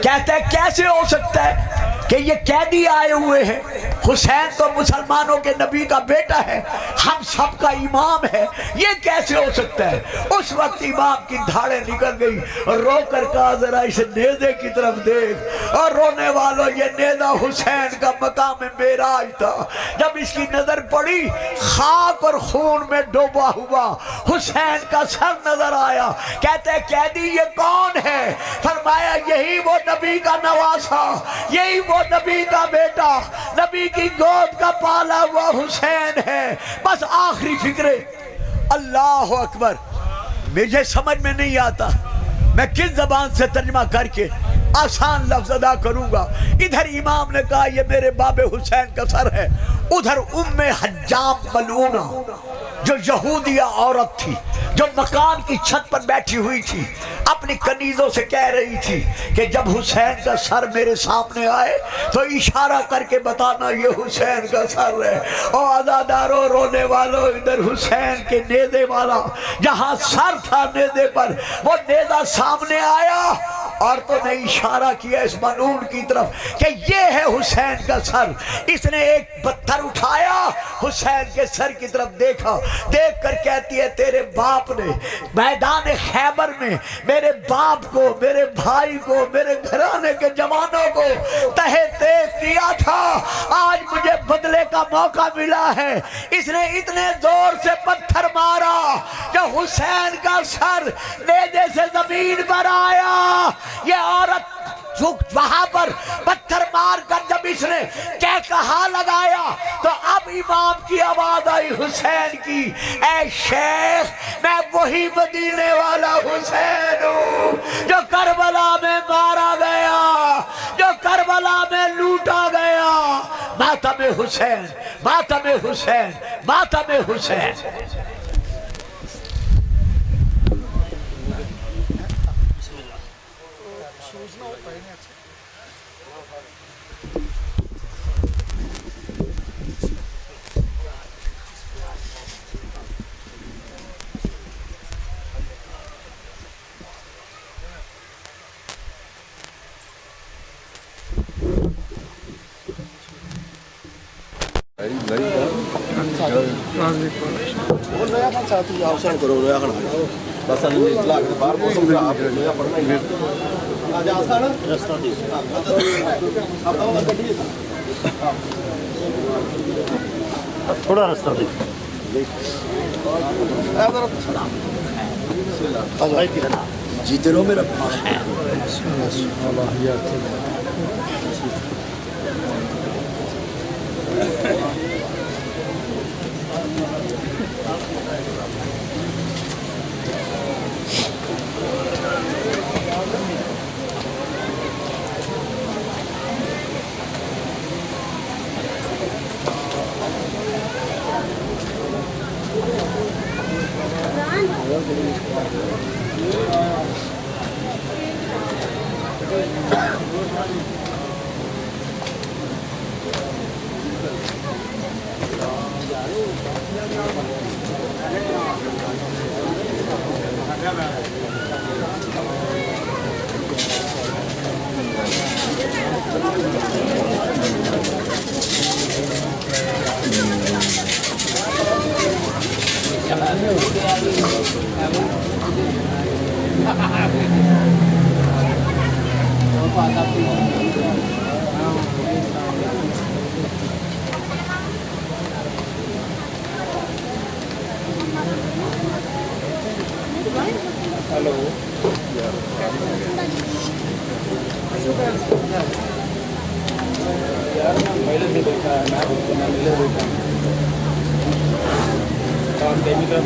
کہتا ہے کیسے ہو سکتا ہے کہ یہ قیدی آئے ہوئے ہیں، حسین تو مسلمانوں کے نبی کا بیٹا ہے، ہم سب کا امام ہے، یہ کیسے ہو سکتا ہے؟ اس وقت امام کی دھاڑیں نکل گئی اور رو کر کہا ذرا اس نیزے کی طرف دیکھ. اور رونے والوں یہ نیزہ حسین کا مقام معراج تھا. جب اس کی نظر پڑی خاک اور خون میں ڈوبا ہوا حسین کا سر نظر آیا. کہتے ہیں قیدی یہ کون ہے؟ فرمایا یہی وہ نبی کا نواسا، یہی وہ نبی کا بیٹا، نبی کی گود کا پالا ہوا حسین ہے. بس آخری فکرے اللہ اکبر. مجھے سمجھ میں نہیں آتا میں کس زبان سے ترجمہ کر کے آسان لفظ ادا کروں گا. ادھر امام نے کہا یہ میرے باب حسین کا سر ہے، ادھر ام حجام ملعونہ جو یہودیہ عورت تھی جو مکان کی چھت پر بیٹھی ہوئی تھی اپنی کنیزوں سے کہہ رہی تھی کہ جب حسین کا سر میرے سامنے آئے تو اشارہ کر کے بتانا یہ حسین کا سر ہے. اور عزاداروں رونے والوں ادھر حسین کے نیزے والا جہاں سر تھا نیزے پر وہ نیزہ سامنے آیا. عورتوں نے اشارہ کیا اس ملعون کی طرف کہ یہ ہے حسین کا سر. اس نے ایک پتھر اٹھایا حسین کے سر کی طرف دیکھا، دیکھ کر کہتی ہے تیرے باپ نے میدان خیبر میں میرے باپ کو، میرے بھائی کو، میرے گھرانے کے جوانوں کو تہے تیغ کیا تھا، آج مجھے بدلے کا موقع ملا ہے. اس نے اتنے زور سے پتھر مارا کہ حسین کا سر نیزے سے زمین پر آیا. یہ عورت وہاں پر پتھر مار کر جب اس نے کہا لگایا تو اب امام کی آواز آئی حسین کی، اے شیخ میں وہی مدینے والا حسین ہوں جو کربلا میں مارا گیا، جو کربلا میں لوٹا گیا. ماتم حسین، ماتم حسین، ماتم حسین. تھوڑا رستہ دے جیتے رہو میرا